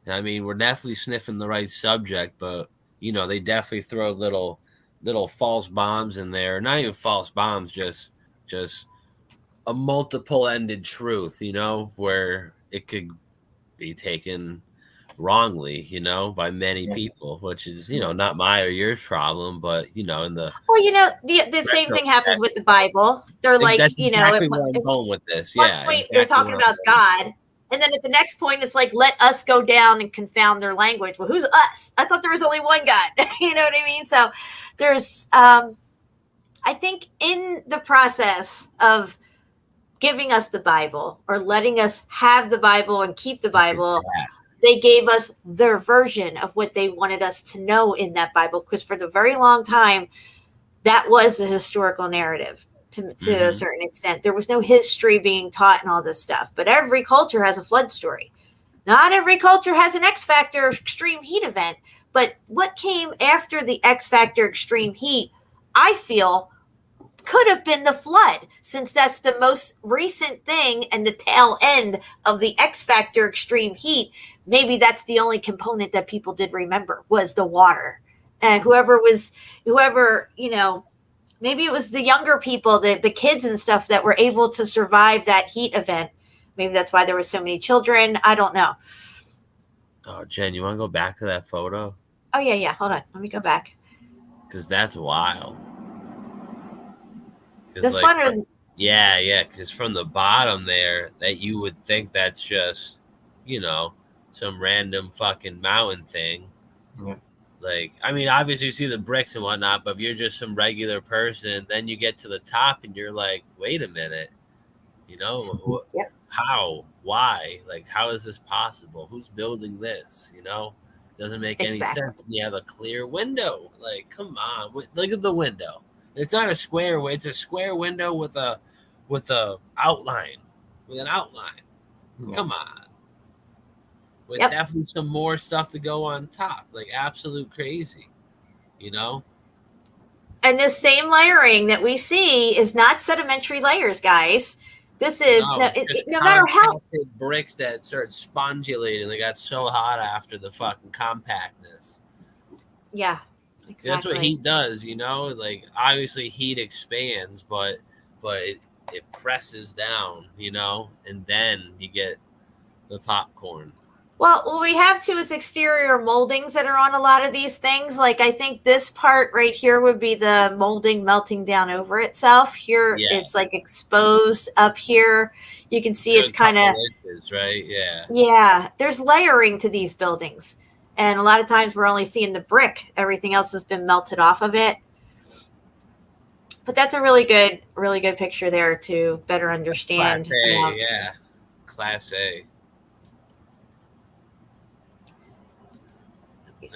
We're definitely sniffing the right subject, but they definitely throw little false bombs in there. Not even false bombs, just a multiple-ended truth, where it could be taken wrongly, by many people, which is, not my or your problem, but in the the same thing happens with the Bible. They're like, that's exactly where I'm going with this. One point they're talking about God, and then at the next point it's like, let us go down and confound their language. Well, who's us? I thought there was only one God. You know what I mean? So there's I think in the process of giving us the Bible, or letting us have the Bible and keep the Bible, they gave us their version of what they wanted us to know in that Bible, because for the very long time, that was the historical narrative to a certain extent. There was no history being taught and all this stuff, but every culture has a flood story. Not every culture has an X Factor extreme heat event, but what came after the X Factor extreme heat, I feel, could have been the flood, since that's the most recent thing and the tail end of the X Factor extreme heat. Maybe that's the only component that people did remember, was the water. And whoever, maybe it was the younger people, the kids and stuff, that were able to survive that heat event. Maybe that's why there were so many children. I don't know. Oh, Jen, you want to go back to that photo? Oh, yeah. Hold on. Let me go back. Because that's wild. This one? Yeah. Because from the bottom there, that you would think that's just, some random fucking mountain thing. Yeah. Obviously you see the bricks and whatnot, but if you're just some regular person, then you get to the top and you're like, wait a minute, how, why, how is this possible? Who's building this? Doesn't make any sense. And you have a clear window. Come on, look at the window. It's not a square way. It's a square window with an outline. Yeah. Come on. With definitely some more stuff to go on top. Absolute crazy. And the same layering that we see is not sedimentary layers, guys. This is No, no matter how bricks that start spongulating. They got so hot after the fucking compactness. Yeah, exactly. That's what heat does, you know. Like obviously heat expands, but it presses down, you know, and then you get the popcorn. Well, what we have too is exterior moldings that are on a lot of these things. Like I think this part right here would be the molding melting down over itself. Here it's like exposed up here. You can see it's kind of right. Yeah. Yeah, there's layering to these buildings. And a lot of times we're only seeing the brick. Everything else has been melted off of it. But that's a really good picture there to better understand. Class A, yeah. Class A.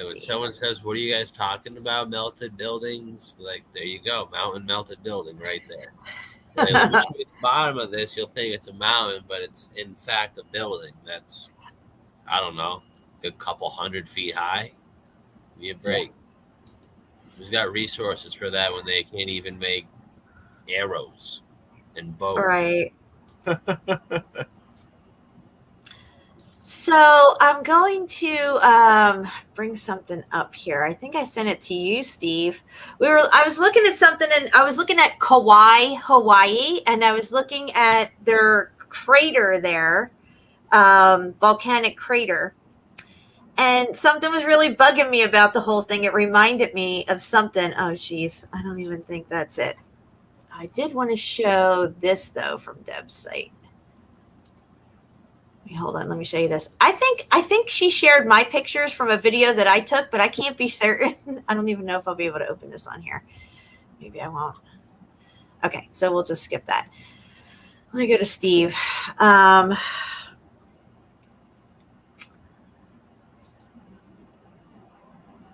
When someone says, "What are you guys talking about? Melted buildings?" Like, there you go, mountain melted building right there. Like, let me show you the bottom of this. You'll think it's a mountain, but it's in fact a building that's, I don't know, a couple 100 feet high. Give me a break. Who's got resources for that when they can't even make arrows and bows? Right. So I'm going to bring something up here. I think I sent it to you, Steve. I was looking at something, and I was looking at Kauai, Hawaii, and I was looking at their crater there, volcanic crater. And something was really bugging me about the whole thing. It reminded me of something. Oh, geez. I don't even think that's it. I did want to show this, though, from Deb's site. Hold on, let me show you this. I think she shared my pictures from a video that I took, but I can't be certain. I don't even know if I'll be able to open this on here. Maybe I won't. Okay, so we'll just skip that. Let me go to Steve.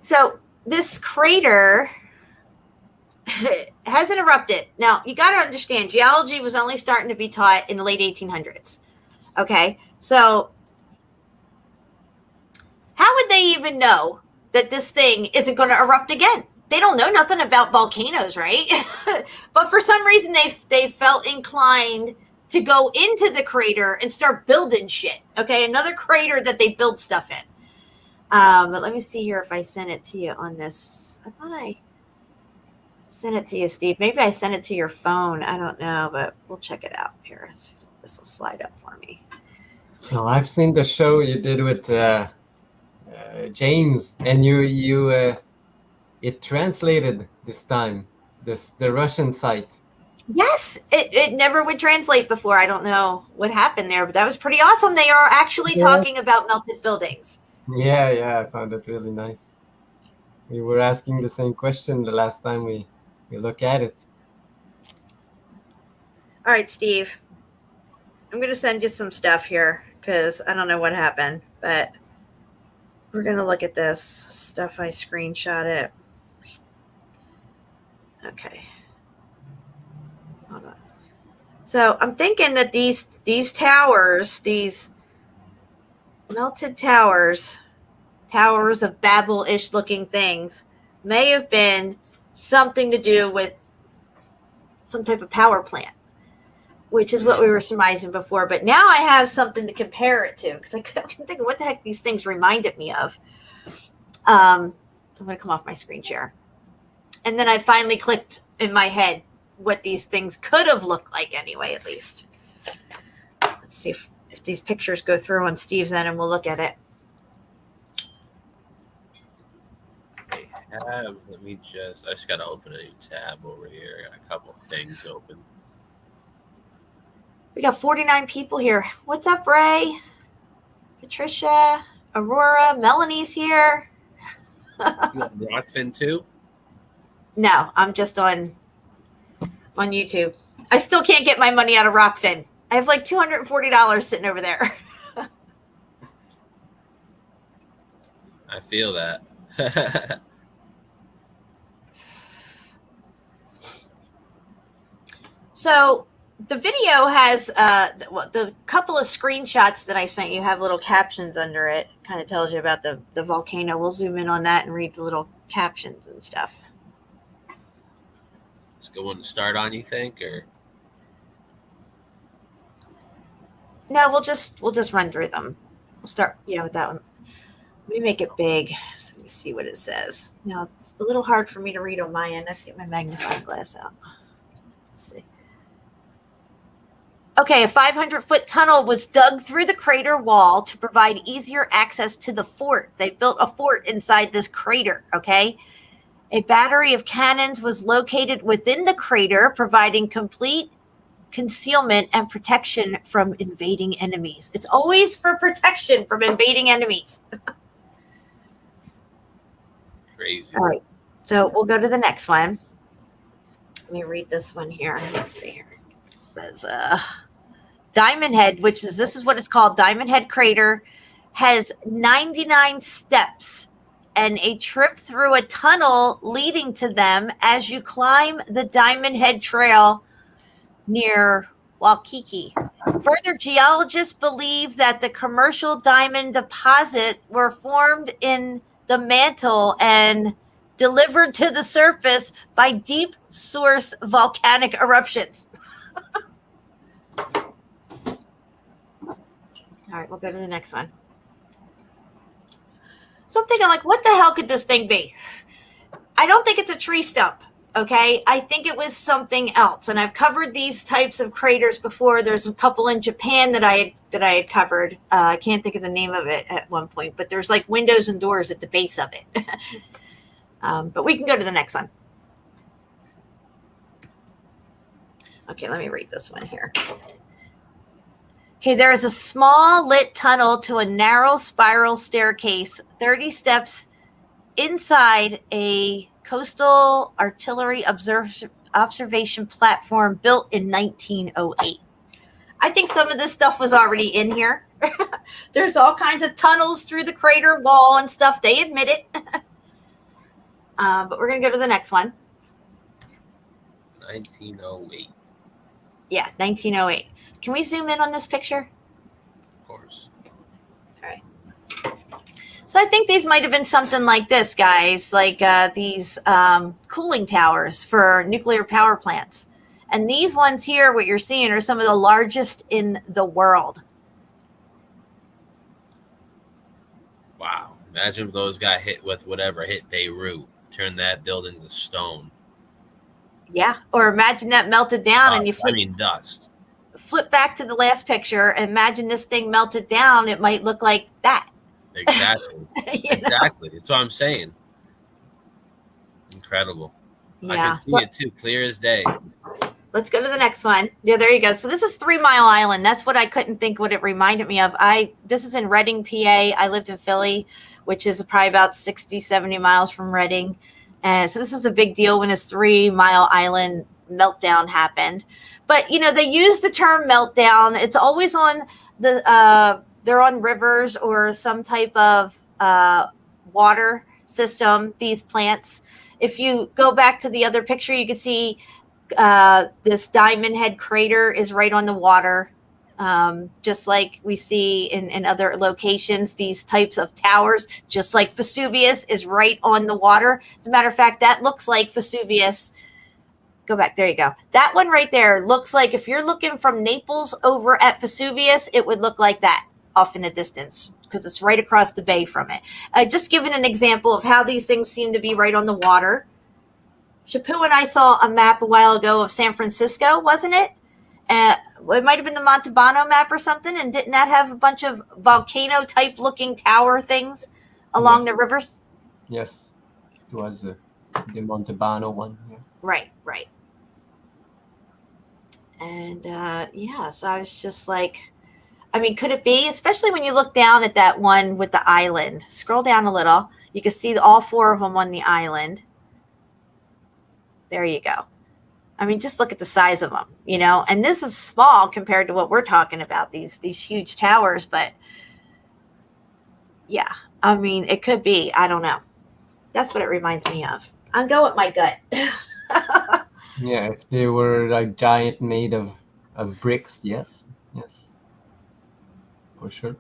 So this crater hasn't erupted. Now, you got to understand, geology was only starting to be taught in the late 1800s. Okay, so how would they even know that this thing isn't going to erupt again? They don't know nothing about volcanoes, right? But for some reason, they felt inclined to go into the crater and start building shit. Okay, another crater that they build stuff in. But let me see here if I sent it to you on this. I thought I sent it to you, Steve. Maybe I sent it to your phone. I don't know, but we'll check it out here. This will slide up for me. Oh, I've seen the show you did with James, and it translated this time. The Russian site. Yes, it never would translate before. I don't know what happened there, but that was pretty awesome. They are actually talking about melted buildings. Yeah, I found it really nice. We were asking the same question the last time we look at it. All right, Steve. I'm going to send you some stuff here because I don't know what happened, but we're going to look at this stuff. I screenshot it. Okay. Hold on. So I'm thinking that these towers, these melted towers of Babel-ish looking things, may have been something to do with some type of power plant, which is what we were surmising before. But now I have something to compare it to because I couldn't think of what the heck these things reminded me of. I'm going to come off my screen share. And then I finally clicked in my head what these things could have looked like anyway, at least. Let's see if these pictures go through on Steve's end, and we'll look at it. I just got to open a new tab over here. I got a couple things open. We got 49 people here. What's up, Ray? Patricia, Aurora, Melanie's here. You got Rockfin too? No, I'm just on YouTube. I still can't get my money out of Rockfin. I have like $240 sitting over there. I feel that. So the video has the couple of screenshots that I sent you have little captions under it. Kind of tells you about the volcano. We'll zoom in on that and read the little captions and stuff. It's going to start on, you think, or? No, we'll just run through them. We'll start, with that one. Let me make it big so we see what it says. Now, it's a little hard for me to read on my end. I have to get my magnifying glass out. Let's see. Okay, a 500-foot tunnel was dug through the crater wall to provide easier access to the fort. They built a fort inside this crater, okay? A battery of cannons was located within the crater, providing complete concealment and protection from invading enemies. It's always for protection from invading enemies. Crazy. All right, so we'll go to the next one. Let me read this one here. Let's see here. It says, Diamond Head, this is what it's called. Diamond Head Crater has 99 steps and a trip through a tunnel leading to them as you climb the Diamond Head Trail near Waikiki. Further, geologists believe that the commercial diamond deposit were formed in the mantle and delivered to the surface by deep source volcanic eruptions. All right, we'll go to the next one. So I'm thinking, what the hell could this thing be? I don't think it's a tree stump. Okay, I think it was something else, and I've covered these types of craters before. There's a couple in Japan that I had covered. I can't think of the name of it at one point, but there's windows and doors at the base of it. But we can go to the next one. Okay, let me read this one here. Okay, there is a small lit tunnel to a narrow spiral staircase, 30 steps inside a coastal artillery observation platform built in 1908. I think some of this stuff was already in here. There's all kinds of tunnels through the crater wall and stuff. They admit it. But we're going to go to the next one. 1908. Yeah, 1908. Can we zoom in on this picture? Of course. All right. So I think these might have been something like this, guys, these cooling towers for nuclear power plants. And these ones here, what you're seeing, are some of the largest in the world. Wow. Imagine if those got hit with whatever hit Beirut. Turn that building to stone. Yeah. Or imagine that melted down and you dust. Flip back to the last picture and imagine this thing melted down. It might look like that. Exactly. Exactly. That's what I'm saying. Incredible. Yeah. I can see it too, clear as day. Let's go to the next one. Yeah, there you go. So this is 3 Mile Island. That's what I couldn't think what it reminded me of. This is in Reading, PA. I lived in Philly, which is probably about 60, 70 miles from Reading. And so this was a big deal when this 3 Mile Island meltdown happened. But, they use the term meltdown. It's always on they're on rivers or some type of water system, these plants. If you go back to the other picture, you can see this Diamond Head crater is right on the water. Just like we see in other locations, these types of towers, just like Vesuvius is right on the water. As a matter of fact, that looks like Vesuvius. Go back. There you go. That one right there looks like, if you're looking from Naples over at Vesuvius, it would look like that off in the distance because it's right across the bay from it. Just giving an example of how these things seem to be right on the water. Shepu and I saw a map a while ago of San Francisco, wasn't it? It might have been the Montalbano map or something, and didn't that have a bunch of volcano-type looking tower things along the rivers? Yes, it was the Montalbano one. Yeah. Right. And, so I was just like, could it be? Especially when you look down at that one with the island. Scroll down a little. You can see all 4 of them on the island. There you go. Just look at the size of them, and this is small compared to what we're talking about, these huge towers. But yeah, it could be. I don't know. That's what it reminds me of. I'll go with my gut. Yeah, if they were giant made of bricks, yes, for sure.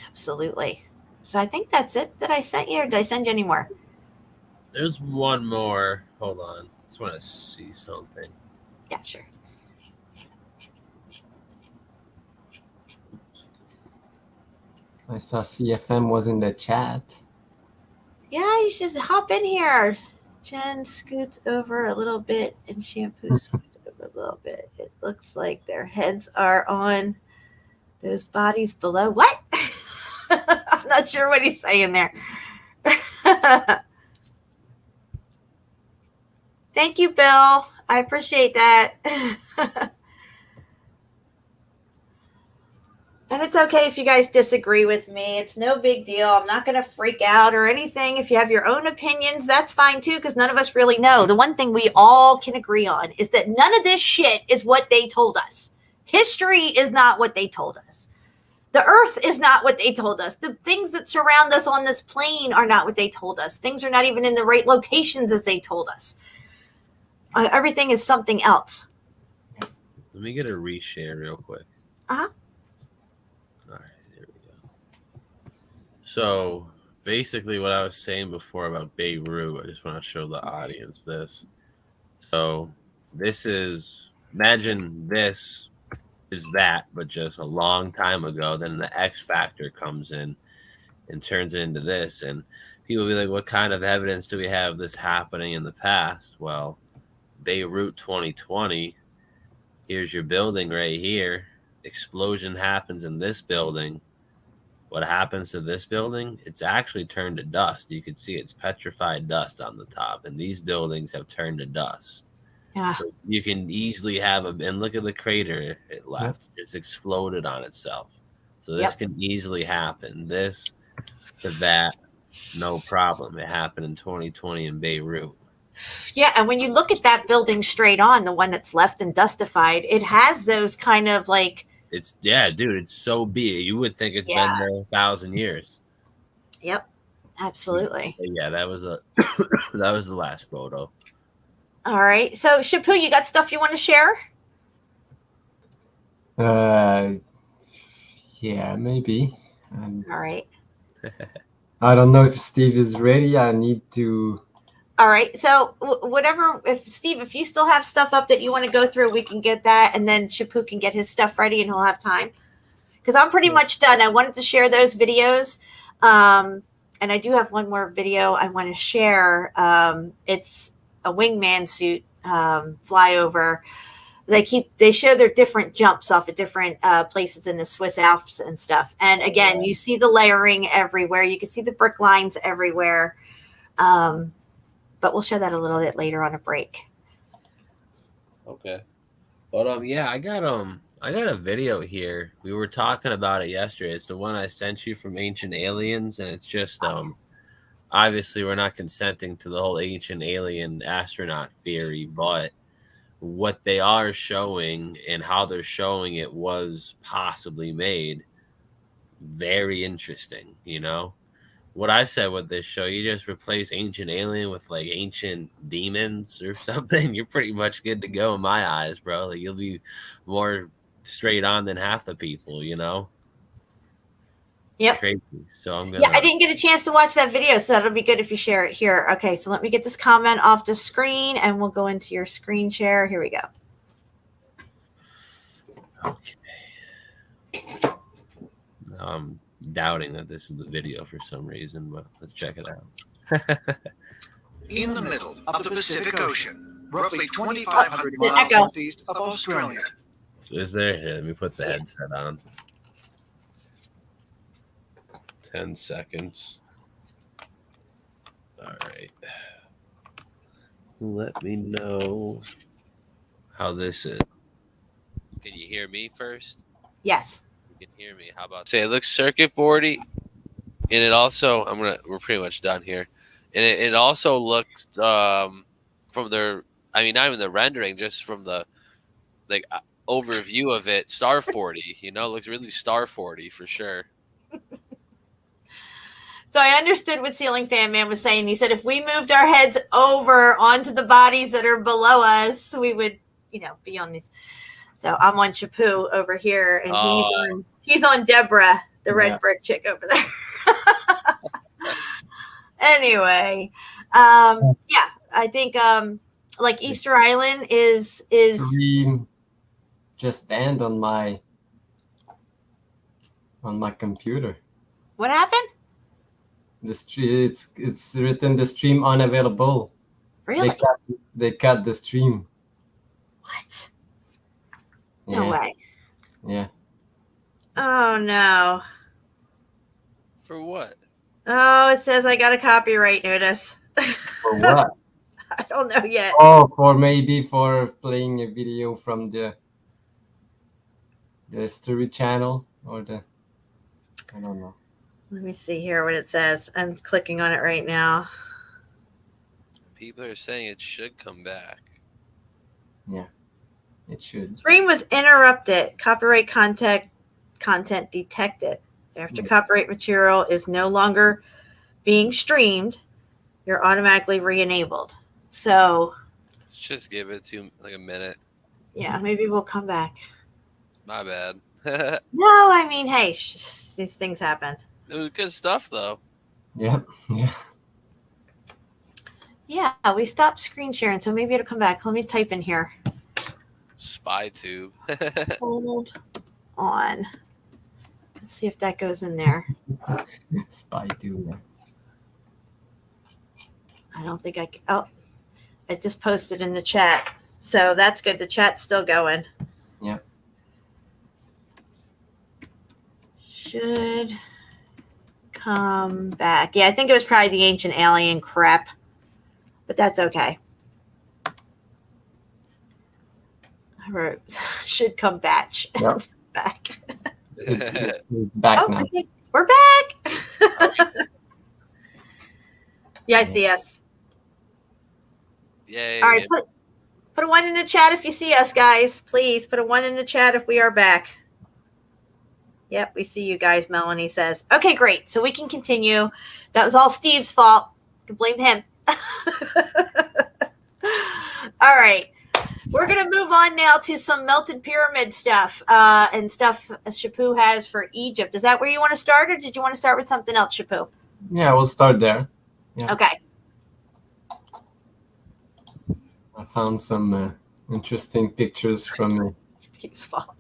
Absolutely. So I think that's it that I sent you, or did I send you any more? There's one more. Hold on. Just want to see something. Yeah, sure. I saw CFM was in the chat. Yeah, you should hop in here. Jen scoots over a little bit and Shampoo scoots over a little bit. It looks like their heads are on those bodies below. What? I'm not sure what he's saying there. Thank you, Bill. I appreciate that. And it's okay if you guys disagree with me. It's no big deal. I'm not going to freak out or anything. If you have your own opinions, that's fine too, because none of us really know. The one thing we all can agree on is that none of this shit is what they told us. History is not what they told us. The earth is not what they told us. The things that surround us on this plane are not what they told us. Things are not even in the right locations as they told us. Everything is something else. Let me get a reshare real quick. Uh-huh. All right, there we go. So basically what I was saying before about Beirut, I just want to show the audience this. So this is, imagine this is that, but just a long time ago. Then the X factor comes in and turns it into this. And people will be like, what kind of evidence do we have this happening in the past? Well, Beirut 2020, here's your building right here. Explosion happens in this building. What happens to this building? It's actually turned to dust. You can see it's petrified dust on the top, and these buildings have turned to dust. Yeah. So you can easily have and look at the crater it left. Yep. It's exploded on itself. So this can easily happen. This to that, no problem. It happened in 2020 in Beirut. Yeah, and when you look at that building straight on, the one that's left and dustified, it has those kind of like... It's, yeah, dude, it's so big. You would think it's been there 1,000 years. Yep, absolutely. Yeah, that was that was the last photo. All right. So, Shepu, you got stuff you want to share? Yeah, maybe. All right. I don't know if Steve is ready. I need to... All right. So whatever, Steve, if you still have stuff up that you want to go through, we can get that. And then Shepu can get his stuff ready and he'll have time. Because I'm pretty much done. I wanted to share those videos. And I do have one more video I want to share. It's a wingman suit flyover. They show their different jumps off at different places in the Swiss Alps and stuff. And again, you see the layering everywhere. You can see the brick lines everywhere. But we'll show that a little bit later on a break. Okay. But yeah, I got a video here. We were talking about it yesterday. It's the one I sent you from Ancient Aliens, and it's just obviously we're not consenting to the whole ancient alien astronaut theory, but what they are showing and how they're showing it was possibly made very interesting, you know? What I've said with this show, you just replace ancient alien with like ancient demons or something. You're pretty much good to go in my eyes, bro. Like you'll be more straight on than half the people, you know? Yep. Crazy. So I'm gonna... Yeah, I didn't get a chance to watch that video, so that'll be good if you share it here. Okay, so let me get this comment off the screen and we'll go into your screen share. Here we go. Okay. I'm doubting that this is the video for some reason, but let's check it out. In the middle of the Pacific Ocean, roughly 2,500 miles northeast of Australia. So is there? Here, let me put the headset on. 10 seconds. All right. Let me know how this is. Can you hear me first? Yes. You can hear me. How about say it looks circuit boardy, and it also we're pretty much done here, and it also looks from their, I mean, not even the rendering, just from the like overview of it, Star 40. You know, it looks really Star 40 for sure. So I understood what Ceiling Fan Man was saying. He said if we moved our heads over onto the bodies that are below us, we would, be on these. So I'm on Shepu over here, and he's on Deborah, the red brick chick over there. Anyway, I think like Easter Island is just stand on my computer. What happened? It's written the stream unavailable. Really? They cut the stream. What? Yeah. No way. Yeah. Oh no. For what? Oh, it says I got a copyright notice. For what? I don't know yet. Oh, for playing a video from the story channel or I don't know. Let me see here what it says. I'm clicking on it right now. People are saying it should come back. Yeah, it should. Stream was interrupted. Copyright content detected. After copyright material is no longer being streamed, you're automatically re-enabled. So Let's just give it to like a minute. yeah, maybe we'll come back. My bad. No, I mean, hey, these things happen. It was good stuff, though. Yeah, yeah. Yeah, we stopped screen sharing, so maybe it'll come back. Let me type in here. SpyTube. Hold on. Let's see if that goes in there. SpyTube. I don't think I can. Oh, I just posted in the chat. So that's good. The chat's still going. Yeah. Should come back. Yeah, I think it was probably the ancient alien crap, but that's okay. I wrote, should come back. Yep. Back. It's back now. Okay. We're back. Yeah, I see us. Yay. All right, put a 1 in the chat if you see us, guys. Please put a 1 in the chat if we are back. Yep, we see you guys, Melanie says. Okay, great. So we can continue. That was all Steve's fault. You can blame him. All right. We're going to move on now to some melted pyramid stuff and stuff Shepu has for Egypt. Is that where you want to start, or did you want to start with something else, Shepu? Yeah, we'll start there. Yeah. Okay. I found some interesting pictures from Steve's fault.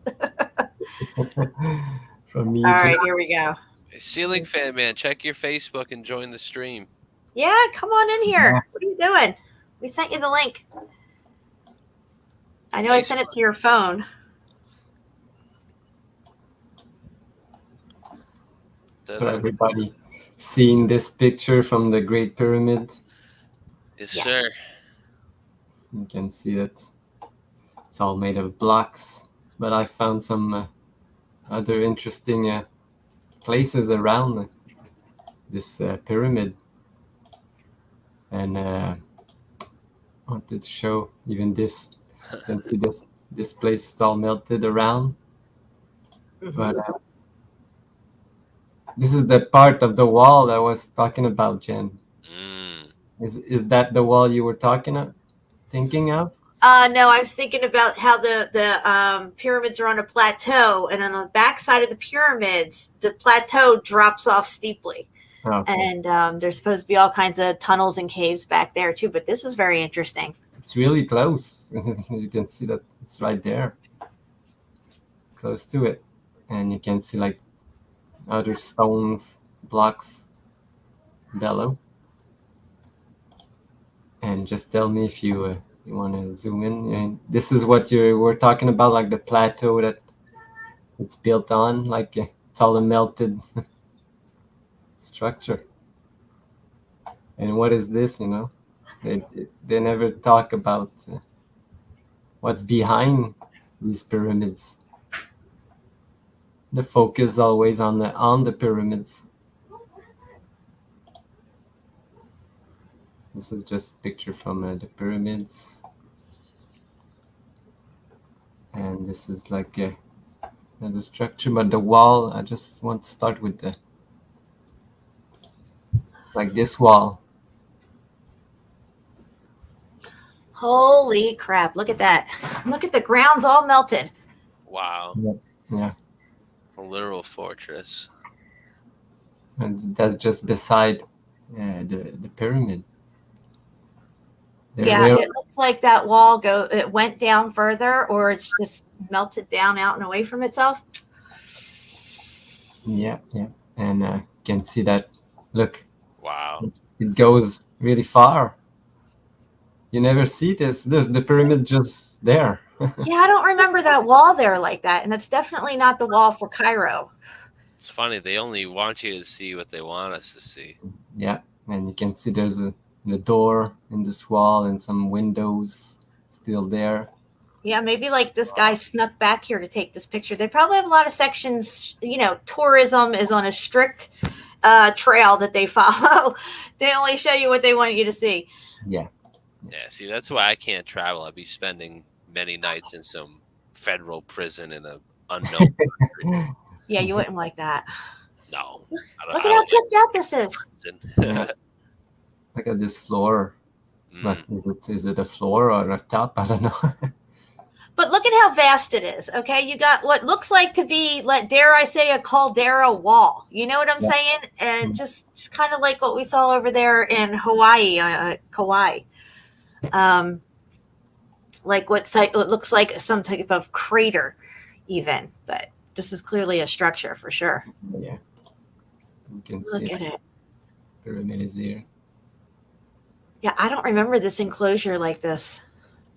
from Egypt. All right, here we go. Hey, Ceiling Fan Man, check your Facebook and join the stream. Yeah, come on in here. Yeah. What are you doing? We sent you the link. I know I sent it to your phone. So everybody seen this picture from the Great Pyramid? Yes, sir. You can see that it's all made of blocks, but I found some other interesting places around this pyramid, and I wanted to show even this. You can see this place is all melted around, but this is the part of the wall I was talking about, Jen. Is that the wall you were thinking of? No, I was thinking about how the pyramids are on a plateau, and on the back side of the pyramids, the plateau drops off steeply. Okay. And there's supposed to be all kinds of tunnels and caves back there too, but this is very interesting. It's really close. You can see that it's right there, close to it, and you can see like other stones, blocks below. And just tell me if you want to zoom in. And this is what you were talking about, like the plateau that it's built on, like it's all a melted structure. And what is this? You know, they never talk about what's behind these pyramids. The focus is always on the pyramids. This is just a picture from the pyramids, and this is like the structure, but the wall. I just want to start with like this wall. Holy crap! Look at that! Look at the ground's all melted. Wow. Yeah. A literal fortress. And that's just beside the pyramid. It looks like that wall it went down further, or it's just melted down out and away from itself. Yeah. And can see that. Look. Wow. It goes really far. You never see this. The pyramid just there. Yeah, I don't remember that wall there like that, and that's definitely not the wall for Cairo. It's funny. They only want you to see what they want us to see. Yeah, and you can see there's a door in this wall and some windows still there. Yeah, maybe like this guy snuck back here to take this picture. They probably have a lot of sections. You know, tourism is on a strict trail that they follow. They only show you what they want you to see. Yeah. Yeah, see, that's why I can't travel. I'd be spending many nights in some federal prison in an unknown country. Yeah, you wouldn't like that. No. Look at how kicked out this is. Yeah. Look at this floor. But is it a floor or a top? I don't know. But look at how vast it is. Okay, you got what looks like to be, dare I say, a caldera wall. You know what I'm saying? And just kind of like what we saw over there in Hawaii, Kauai. Like what looks like some type of crater, even. But this is clearly a structure for sure. Yeah, you can look see at it. Pyramid is here. Yeah, I don't remember this enclosure like this.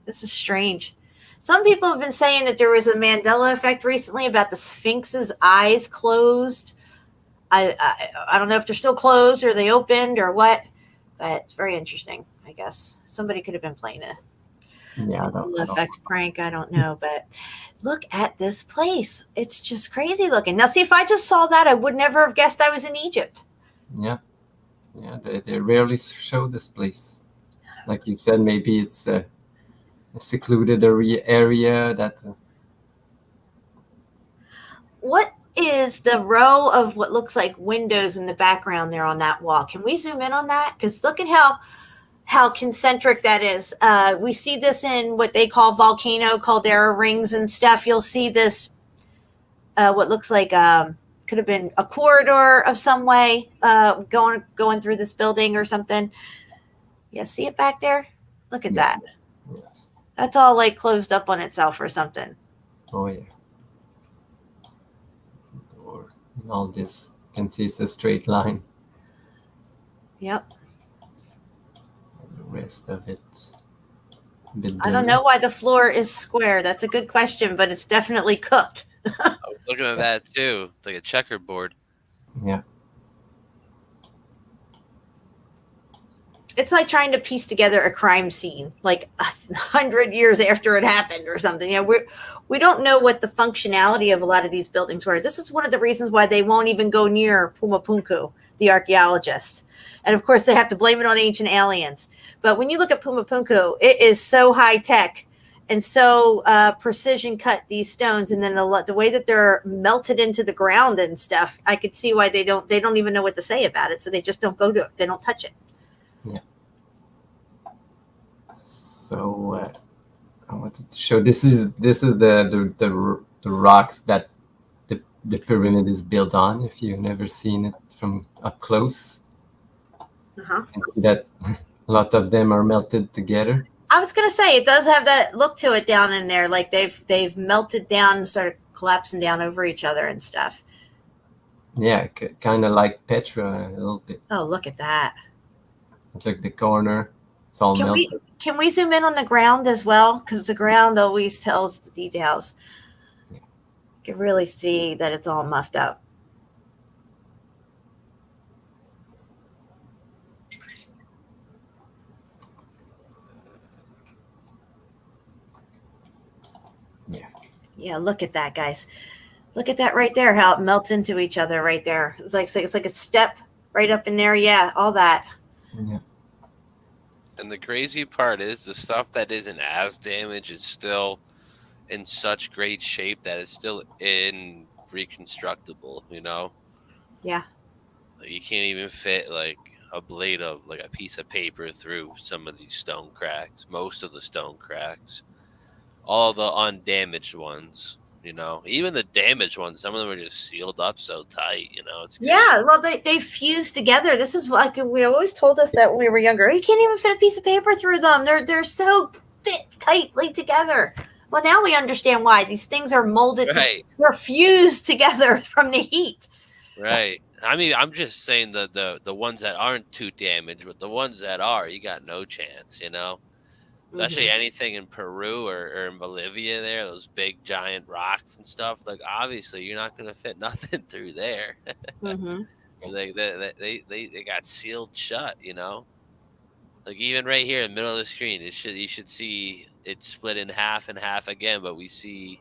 This is strange. Some people have been saying that there was a Mandela effect recently about the Sphinx's eyes closed. I don't know if they're still closed or they opened or what, but it's very interesting, I guess. Somebody could have been playing a Mandela effect prank. I don't know, but look at this place. It's just crazy looking. Now, see, if I just saw that, I would never have guessed I was in Egypt. Yeah. Yeah, they rarely show this place. Like you said, maybe it's a secluded area that. What is the row of what looks like windows in the background there on that wall? Can we zoom in on that? Because look at how concentric that is. We see this in what they call volcano caldera rings and stuff. You'll see this, what looks like could have been a corridor of some way going through this building or something. Yeah, see it back there? Look at that. Yes. That's all like closed up on itself or something. Oh yeah. And all this, you can see it's a straight line. Yep. And the rest of it. I don't know why the floor is square. That's a good question, but it's definitely cooked. I was looking at that too. It's like a checkerboard. Yeah. It's like trying to piece together a crime scene, like 100 years after it happened or something. Yeah, we don't know what the functionality of a lot of these buildings were. This is one of the reasons why they won't even go near Pumapunku, the archaeologists. And of course, they have to blame it on ancient aliens. But when you look at Pumapunku, it is so high tech and so precision cut, these stones, and then the way that they're melted into the ground and stuff. I could see why they don't even know what to say about it, so they just don't go to it. They don't touch it. Yeah. So I wanted to show this is the rocks that the pyramid is built on. If you've never seen it from up close, you can see that a lot of them are melted together. I was gonna say it does have that look to it down in there, like they've melted down and started collapsing down over each other and stuff. Yeah, kind of like Petra a little bit. Oh, look at that! It's like the corner. It's all melted. Can we zoom in on the ground as well? Because the ground always tells the details. Yeah. You can really see that it's all muffed up. Yeah. Yeah, look at that, guys. Look at that right there, how it melts into each other right there. It's like a step right up in there. Yeah, all that. Yeah. And the crazy part is the stuff that isn't as damaged is still in such great shape that it's still reconstructible, you know? Yeah. Like you can't even fit like a blade of like a piece of paper through some of these stone cracks, most of the stone cracks. All the undamaged ones, you know, even the damaged ones, some of them are just sealed up so tight, you know. It's crazy. Yeah, well, they fuse together. This is like we always told us that when we were younger. You can't even fit a piece of paper through them. They're so fit tightly together. Well, now we understand why these things are molded. Right. They're fused together from the heat. Right. I mean, I'm just saying the ones that aren't too damaged, but the ones that are, you got no chance, Especially anything in Peru or in Bolivia there, those big giant rocks and stuff. Like, obviously, you're not going to fit nothing through there. They got sealed shut, Like, even right here in the middle of the screen, you should see it split in half and half again, but we see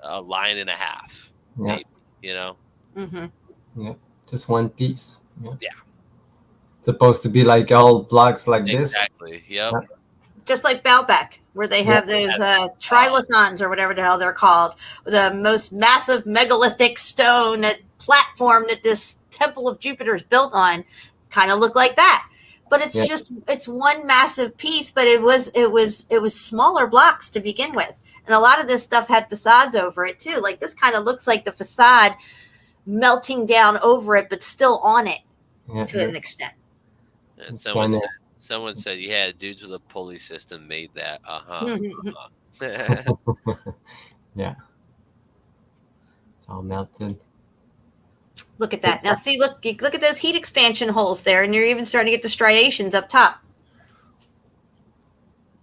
a line and a half, maybe, Yeah, just one piece. Yeah. It's supposed to be like all blocks like this. Exactly. Yep. Yeah. Just like Baalbek, where they have those trilithons or whatever the hell they're called, the most massive megalithic stone platform that this Temple of Jupiter is built on, kind of look like that. But it's it's one massive piece, but it was smaller blocks to begin with. And a lot of this stuff had facades over it too. Like this kind of looks like the facade melting down over it, but still on it to an extent. And someone said, yeah, dudes with a pulley system made that. Yeah. It's all melted. Look at that. Now see, look at those heat expansion holes there, and you're even starting to get the striations up top.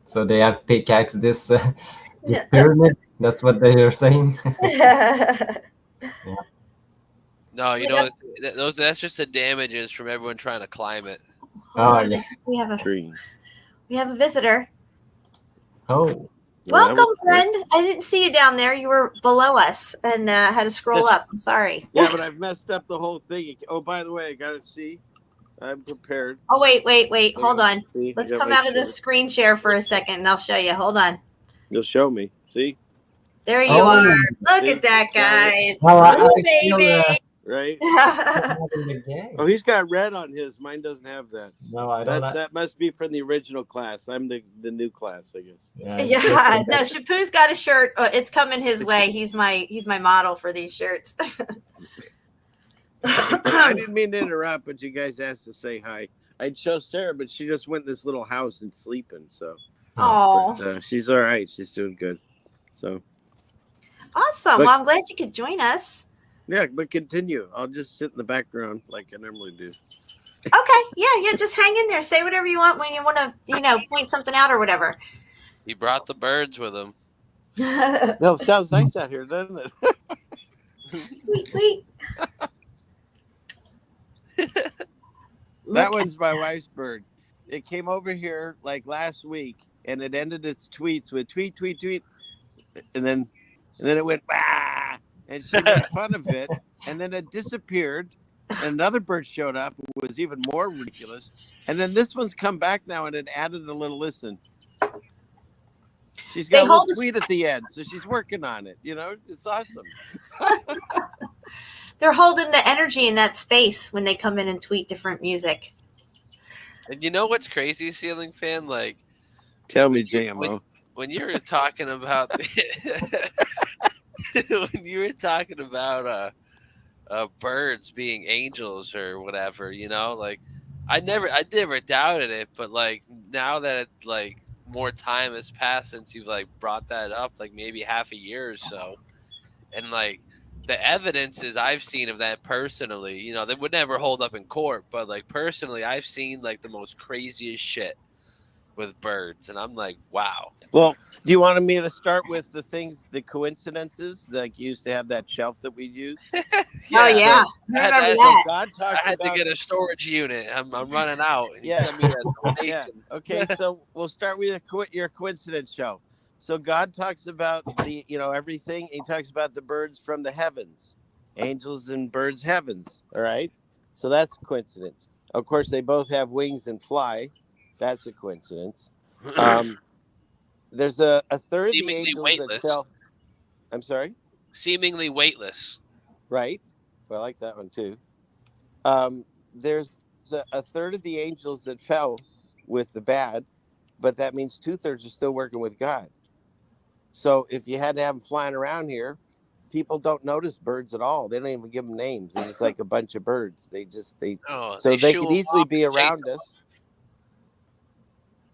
So they have pickaxed this pyramid. That's what they are saying. No, that's just the damages from everyone trying to climb it. Oh yeah. We have a visitor. Oh. Welcome, friend. I didn't see you down there. You were below us and had to scroll up. I'm sorry. Yeah, but I've messed up the whole thing. Oh, by the way, I got to see. I'm prepared. Oh, wait. Hold on. Let's come out of this screen share for a second, and I'll show you. Hold on. You'll show me. See? There you are. Look at that, guys. Baby. Right? Oh, he's got red on his. Mine doesn't have that. No, I don't. That must be from the original class. I'm the new class, I guess. Yeah. No, Shepu's got a shirt. It's coming his way. He's my model for these shirts. I didn't mean to interrupt, but you guys asked to say hi. I'd show Sarah, but she just went in this little house and sleeping. So, she's all right. She's doing good. So, awesome. Well, I'm glad you could join us. Yeah, but continue. I'll just sit in the background like I normally do. Okay. Yeah. Just hang in there. Say whatever you want when you want to, point something out or whatever. He brought the birds with him. No, it sounds nice out here, doesn't it? Sweet. That one's my wife's bird. It came over here like last week, and it ended its tweets with tweet, and then it went bah, and she made fun of it, and then it disappeared, and another bird showed up, who was even more ridiculous, and then this one's come back now, and it added a little listen. She's got a little tweet at the end, so she's working on it. It's awesome. They're holding the energy in that space when they come in and tweet different music. And you know what's crazy, Ceiling Fan? Like, tell me, JMO. When you were talking about birds being angels or whatever, like I never doubted it, but like now that like more time has passed since you've like brought that up, like maybe half a year or so, and like the evidences I've seen of that personally, they would never hold up in court, but like personally, I've seen like the most craziest shit with birds, and I'm like, wow. Well, do you want me to start with the coincidences? Like you used to have that shelf that we used. Yeah. Oh yeah, I had to get a storage unit. I'm running out. Yeah. Yeah. Okay, so we'll start with your coincidence shelf. So God talks about everything. He talks about the birds from the heavens, angels and birds heavens. All right. So that's a coincidence. Of course, they both have wings and fly. That's a coincidence. There's a third seemingly of the angels weightless. that fell. I'm sorry? Seemingly weightless. Right. Well, I like that one too. There's a third of the angels that fell with the bad, but that means 2/3 are still working with God. So if you had to have them flying around here, people don't notice birds at all. They don't even give them names. They're just like a bunch of birds. They could easily be around us.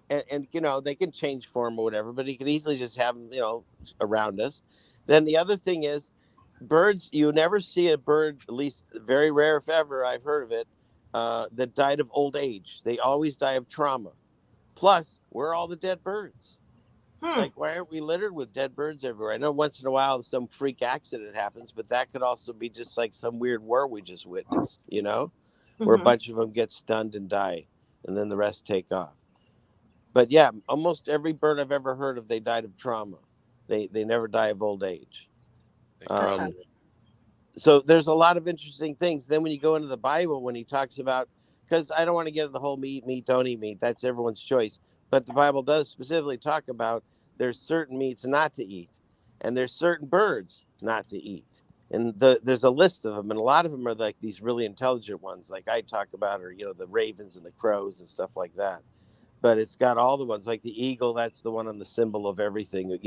And they can change form or whatever, but he could easily just have them, around us. Then the other thing is birds, you never see a bird, at least very rare if ever, I've heard of it, that died of old age. They always die of trauma. Plus, where are all the dead birds? Like, why aren't we littered with dead birds everywhere? I know once in a while some freak accident happens, but that could also be just like some weird war we just witnessed, where a bunch of them get stunned and die, and then the rest take off. But yeah, almost every bird I've ever heard of, they died of trauma. They never die of old age. So there's a lot of interesting things. Then when you go into the Bible, when he talks about, because I don't want to get into the whole meat, don't eat meat. That's everyone's choice. But the Bible does specifically talk about there's certain meats not to eat, and there's certain birds not to eat. And there's a list of them, and a lot of them are like these really intelligent ones, like I talk about, or the ravens and the crows and stuff like that. But it's got all the ones, like the eagle. That's the one on the symbol of everything,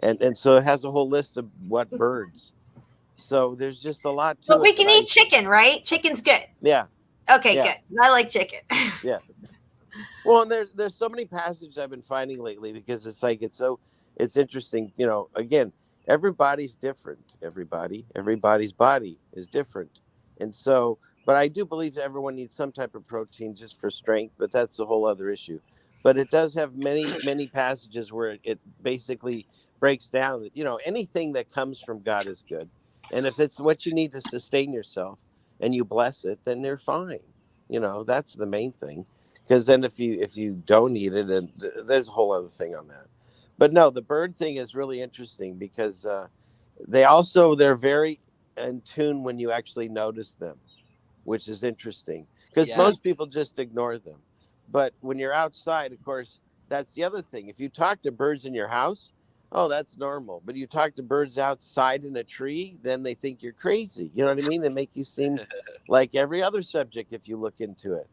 and so it has a whole list of what birds. So there's just a lot to it. But we can eat chicken, right? Chicken's good. Yeah. Okay, good. I like chicken. Yeah. Well, and there's so many passages I've been finding lately, because it's like it's interesting. Again, everybody's different. Everybody's body is different, and so. But I do believe everyone needs some type of protein just for strength. But that's a whole other issue. But it does have many passages where it basically breaks down that anything that comes from God is good. And if it's what you need to sustain yourself and you bless it, then you're fine. That's the main thing. Because then if you don't eat it, then there's a whole other thing on that. But no, the bird thing is really interesting, because they're very in tune when you actually notice them, which is interesting. Because most people just ignore them. But when you're outside, of course, that's the other thing. If you talk to birds in your house, oh, that's normal. But you talk to birds outside in a tree, then they think you're crazy. You know what I mean? They make you seem like every other subject if you look into it.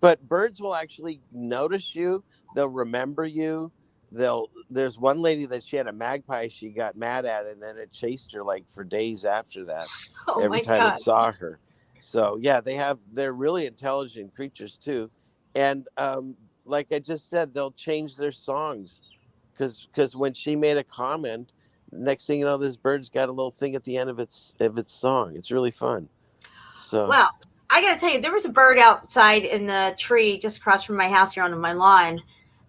But birds will actually notice you. They'll remember you. There's one lady that she had a magpie she got mad at, and then it chased her like for days after that. Every time it saw her. So yeah, they're really intelligent creatures too. And like I just said, they'll change their songs. Because when she made a comment, next thing you know, this bird's got a little thing at the end of its song. It's really fun. So well, I got to tell you, there was a bird outside in a tree just across from my house here on my lawn,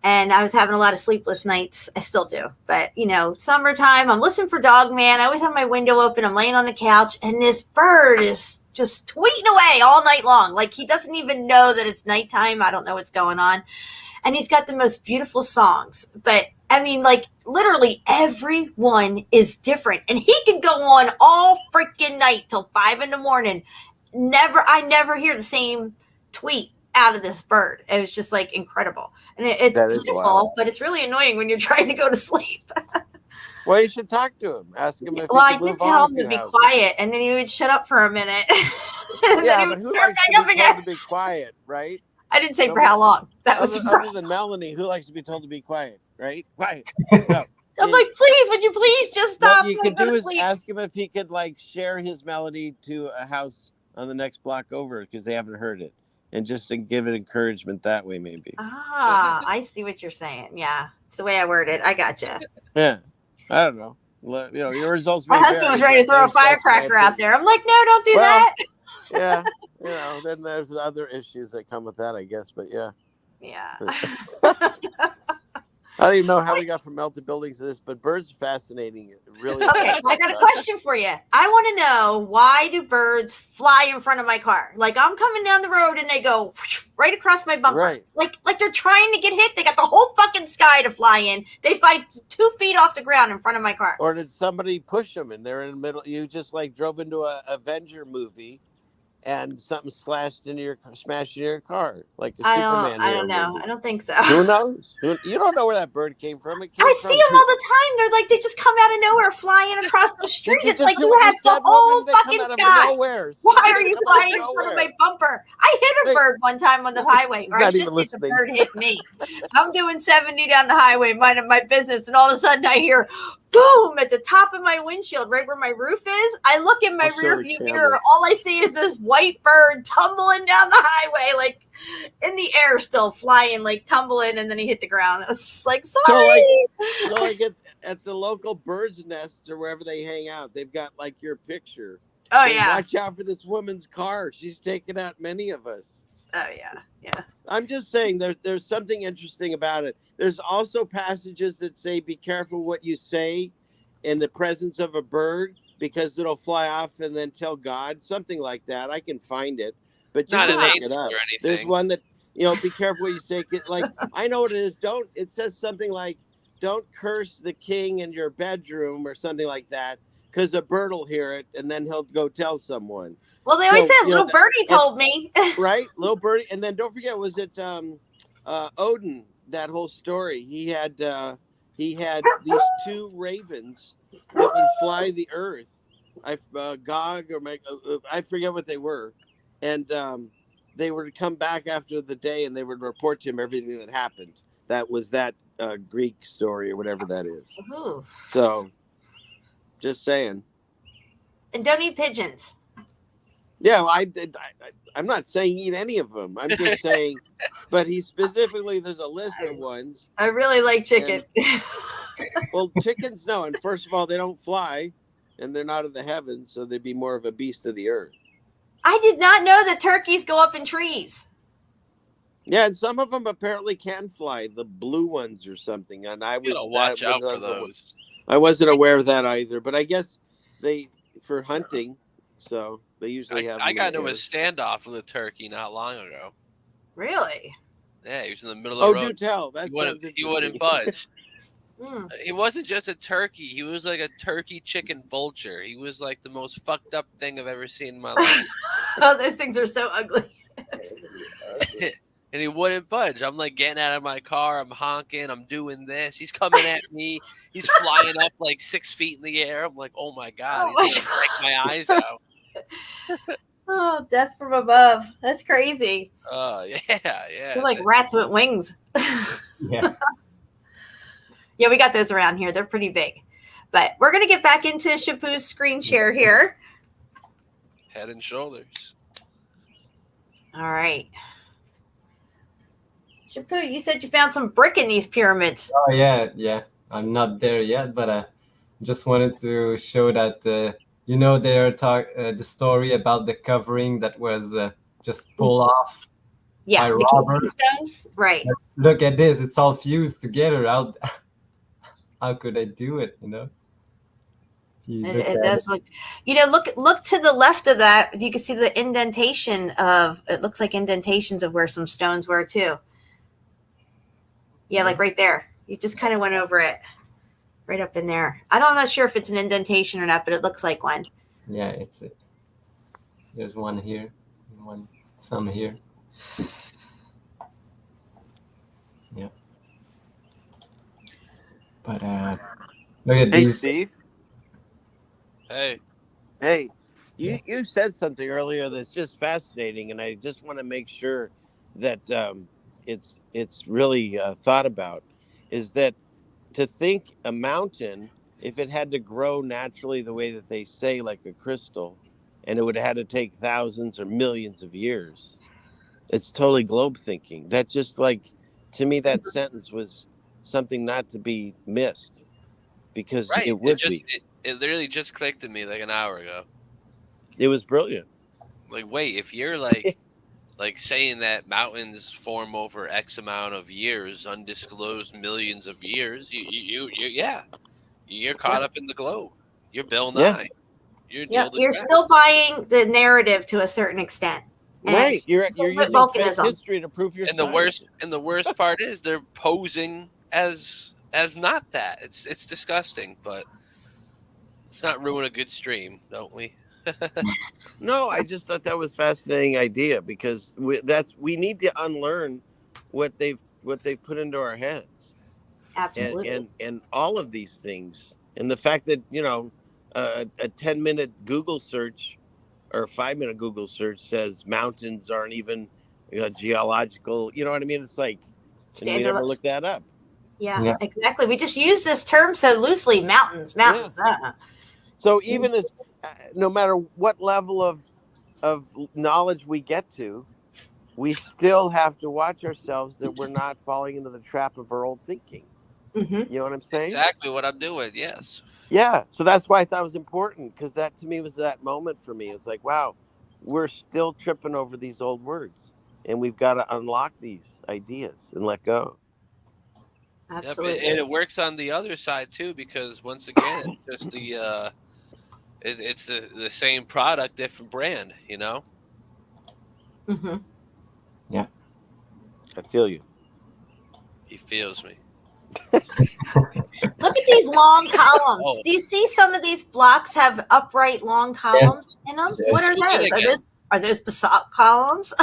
and I was having a lot of sleepless nights. I still do, but summertime, I'm listening for Dog Man. I always have my window open. I'm laying on the couch, and this bird is just tweeting away all night long. Like he doesn't even know that it's nighttime. I don't know what's going on. And he's got the most beautiful songs. But I mean, like literally everyone is different. And he can go on all freaking night till 5 a.m. I never hear the same tweet out of this bird. It was just like incredible. And it's beautiful, but it's really annoying when you're trying to go to sleep. Well, you should talk to him. Ask him if I did tell him to be quiet, and then he would shut up for a minute. Yeah, but who likes to be told to be quiet, right? I didn't say for how long. That was other than Melanie, who likes to be told to be quiet, right? Quiet. No. I'm like, please, would you please just stop? What you could do is ask him if he could share his melody to a house on the next block over, because they haven't heard it, and just to give it encouragement that way, maybe. I see what you're saying. Yeah, it's the way I word it. I gotcha. Yeah, I don't know. Your results. My husband was ready to throw a firecracker out there. I'm like, no, don't do that. Yeah, then there's other issues that come with that, I guess. But yeah. I don't even know how we got from melted buildings to this, but birds are fascinating. Really. Okay, I got a question for you. I want to know, why do birds fly in front of my car? Like I'm coming down the road and they go right across my bumper. Right. Like they're trying to get hit. They got the whole fucking sky to fly in. They fly 2 feet off the ground in front of my car. Or did somebody push them and they're in the middle? You just drove into a Avenger movie and something smashed into your car, like a Superman. I don't know. I don't think so. Who knows? You don't know where that bird came from. I see them all the time. They're like, they just come out of nowhere, flying across the street. It's like you have the whole fucking sky. Why are you flying in front of my bumper? I hit a bird one time on the highway. Or I should say the bird hit me. I'm doing 70 down the highway, minding my business, and all of a sudden I hear boom at the top of my windshield, right where my roof is. I look in my rearview mirror. All I see is this white bird tumbling down the highway, like in the air, still flying, like tumbling, and then he hit the ground. I was just like, sorry. So at the local bird's nest or wherever they hang out, they've got like your picture. Oh, saying, yeah. Watch out for this woman's car. She's taken out many of us. Oh, yeah. Yeah. I'm just saying there's something interesting about it. There's also passages that say, be careful what you say in the presence of a bird because it'll fly off and then tell God, something like that. I can find it, but you Not can an look angel it up. or anything. There's one that, be careful what you say. Like, I know what it is. It says something like, don't curse the king in your bedroom or something like that because a bird will hear it and then he'll go tell someone. Well, they always said, little birdie told me. Right? Little birdie. And then don't forget, was it Odin, that whole story? He had these two ravens that would fly the earth. Gog or I forget what they were. And they would come back after the day and they would report to him everything that happened. That was that Greek story or whatever that is. Ooh. So, just saying. And don't eat pigeons. Yeah, I'm not saying eat any of them. I'm just saying, but there's a list of ones. I really like chicken. Well, chickens, no. And first of all, they don't fly and they're not in the heavens. So they'd be more of a beast of the earth. I did not know that turkeys go up in trees. Yeah, and some of them apparently can fly, the blue ones or something. And I was watch out for those. I wasn't aware of that either, but I guess for hunting, so they usually have. I got into a standoff with a turkey not long ago. Really? Yeah, he was in the middle of the road. Oh, do tell. He wouldn't budge. He wasn't just a turkey. He was like a turkey chicken vulture. He was like the most fucked up thing I've ever seen in my life. Oh, those things are so ugly. And he wouldn't budge. I'm like getting out of my car. I'm honking. I'm doing this. He's coming at me. He's flying up like 6 feet in the air. I'm like, oh my God. He's going to break my eyes out. Oh, death from above. That's crazy. Oh, yeah. They're like rats with wings. Yeah. Yeah, we got those around here. They're pretty big. But we're going to get back into Shepu's screen share here. Head and shoulders. All right. Shepu, you said you found some brick in these pyramids. Oh, yeah. I'm not there yet, but I just wanted to show that, they're the story about the covering that was just pulled off by robbers. Stones? Right. Look at this. It's all fused together. How could I do it, It does look, look to the left of that. You can see the indentation it looks like indentations of where some stones were too. Yeah, like right there. You just kind of went over it. Right up in there. I'm not sure if it's an indentation or not, but it looks like one. Yeah, there's one here, some here. Yeah. But look at these. Steve. Hey, you said something earlier that's just fascinating, and I just want to make sure that it's really thought about. Is that to think a mountain, if it had to grow naturally the way that they say, like a crystal, and it would have had to take thousands or millions of years, it's totally globe thinking. That just to me, that sentence was something not to be missed, because it would be. It literally just clicked to me like an hour ago. It was brilliant. Like, wait, if you're like saying that mountains form over X amount of years, undisclosed millions of years, you're caught up in the globe. You're Bill Nye. You're still buying the narrative to a certain extent. Right. You're using fake history to prove your science. And the worst part is they're posing as not that. It's disgusting, but let's not ruin a good stream, don't we? No, I just thought that was a fascinating idea, because we need to unlearn what they've put into our heads. Absolutely. And all of these things, and the fact that a 10-minute Google search or a 5-minute Google search says mountains aren't even geological. You know what I mean? It's like, and we never look that up. Yeah, exactly. We just use this term so loosely. Mountains. Yeah. So even as no matter what level of knowledge we get to, we still have to watch ourselves that we're not falling into the trap of our old thinking. Mm-hmm. You know what I'm saying? Exactly what I'm doing. Yes. Yeah. So that's why I thought it was important, because that to me was that moment for me. It's like, wow, we're still tripping over these old words, and we've got to unlock these ideas and let go. Absolutely. Yep. And it works on the other side too, because once again, it's just it's the same product, different brand. You know. Mm-hmm. Yeah. I feel you. He feels me. Look at these long columns. Oh. Do you see some of these blocks have upright long columns in them? What are those? Are those basalt columns?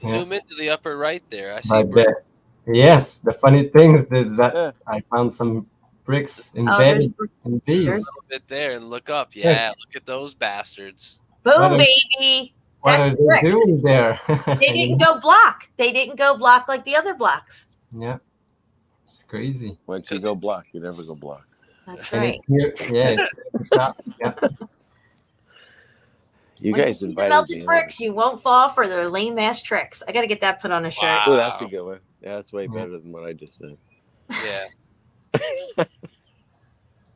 Zoom into the upper right there. I see. But yes, the funny thing is that I found some bricks embedded in these. There's a bit there, and look up. Yeah, look at those bastards. Boom, baby. That's what are they doing there? They didn't go block. They didn't go block like the other blocks. Yeah. It's crazy. Once you go block, you never go block. That's right. Yeah. You when guys you see invited the melted me bricks, you won't fall for their lame ass tricks. I got to get that put on a shirt. Wow. Oh, that's a good one. Yeah, that's way better than what I just said. Yeah.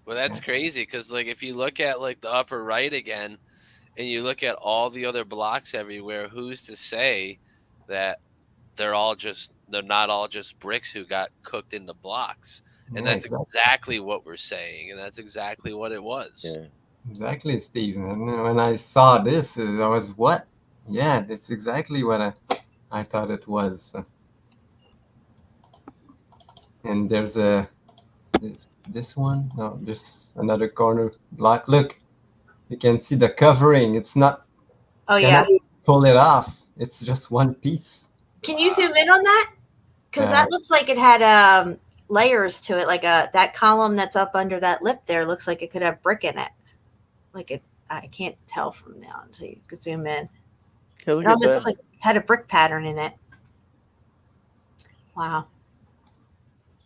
Well, that's crazy, because like if you look at like the upper right again, and you look at all the other blocks everywhere, who's to say that they're not all just bricks who got cooked into blocks? And that's exactly what we're saying, and that's exactly what it was. Yeah. Exactly, Steve. And when I saw this, I was, what? Yeah, that's exactly what I thought it was. And there's this one. No, there's another corner block. Look, you can see the covering. It's not. Oh yeah. Pull it off. It's just one piece. Can you zoom in on that? Because that looks like it had layers to it. Like that column that's up under that lip there looks like it could have brick in it. I can't tell from now until you could zoom in. Hey, it almost looked like it had a brick pattern in it. Wow.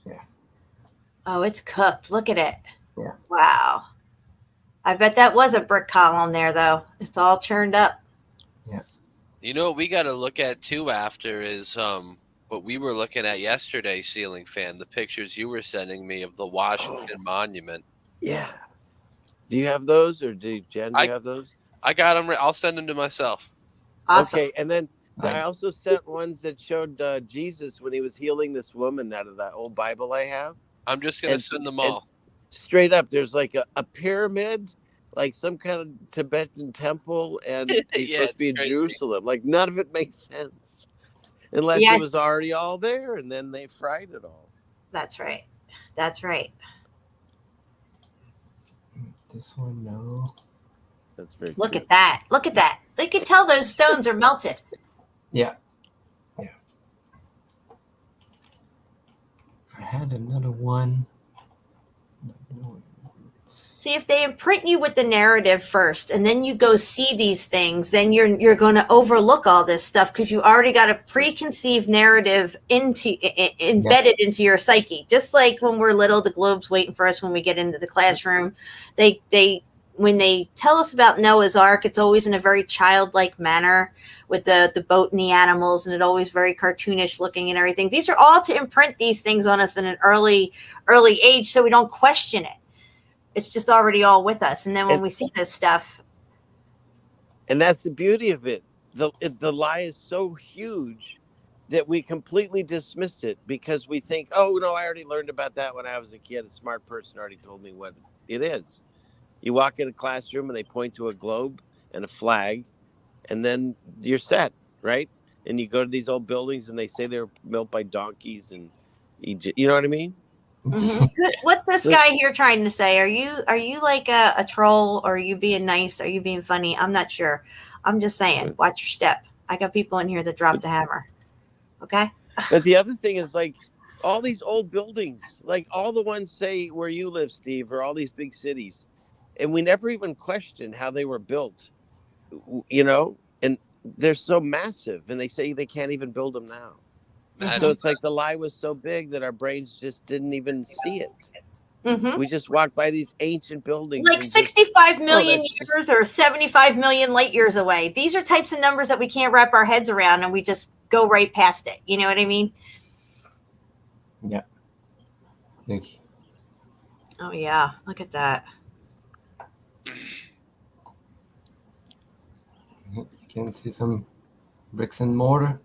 Yeah. Oh, it's cooked. Look at it. Yeah. Wow. I bet that was a brick column there, though. It's all churned up. Yeah. You know what we got to look at too after is what we were looking at yesterday, Ceiling Fan, the pictures you were sending me of the Washington Monument. Yeah. Do you have those, or do you have those? I got them. I'll send them to myself. Awesome. Okay, and then I also sent ones that showed Jesus when he was healing this woman out of that old Bible I have. I'm just going to send them all. Straight up, there's like a pyramid, like some kind of Tibetan temple, and he's supposed to be in Jerusalem. Like, none of it makes sense unless it was already all there, and then they fried it all. That's right. That's right. This one, no. That's very Look at that. Look at that. They can tell those stones are melted. Yeah. Yeah. I had another one. See, if they imprint you with the narrative first, and then you go see these things, then you're going to overlook all this stuff because you already got a preconceived narrative embedded into your psyche. Just like when we're little, the globe's waiting for us when we get into the classroom. When they tell us about Noah's Ark, it's always in a very childlike manner with the boat and the animals, and it always very cartoonish looking and everything. These are all to imprint these things on us in an early age so we don't question it. It's just already all with us. And then when we see this stuff. And that's the beauty of it. The lie is so huge that we completely dismiss it because we think, oh, no, I already learned about that when I was a kid. A smart person already told me what it is. You walk in a classroom and they point to a globe and a flag, and then you're set, right? And you go to these old buildings and they say they were built by donkeys in Egypt. You know what I mean? Mm-hmm. What's this guy here trying to say? Are you like a troll, or are you being nice? Are you being funny? I'm not sure. I'm just saying, watch your step. I got people in here that drop the hammer. Okay. But the other thing is, like, all these old buildings, like all the ones say where you live, Steve, or all these big cities, and we never even question how they were built, you know, and they're so massive, and they say they can't even build them now. So it's like the lie was so big that our brains just didn't even see it. Mm-hmm. We just walked by these ancient buildings. Like 65 million years or 75 million light years away. These are types of numbers that we can't wrap our heads around, and we just go right past it. You know what I mean? Yeah. Think Oh yeah, look at that. you can see some bricks and mortar.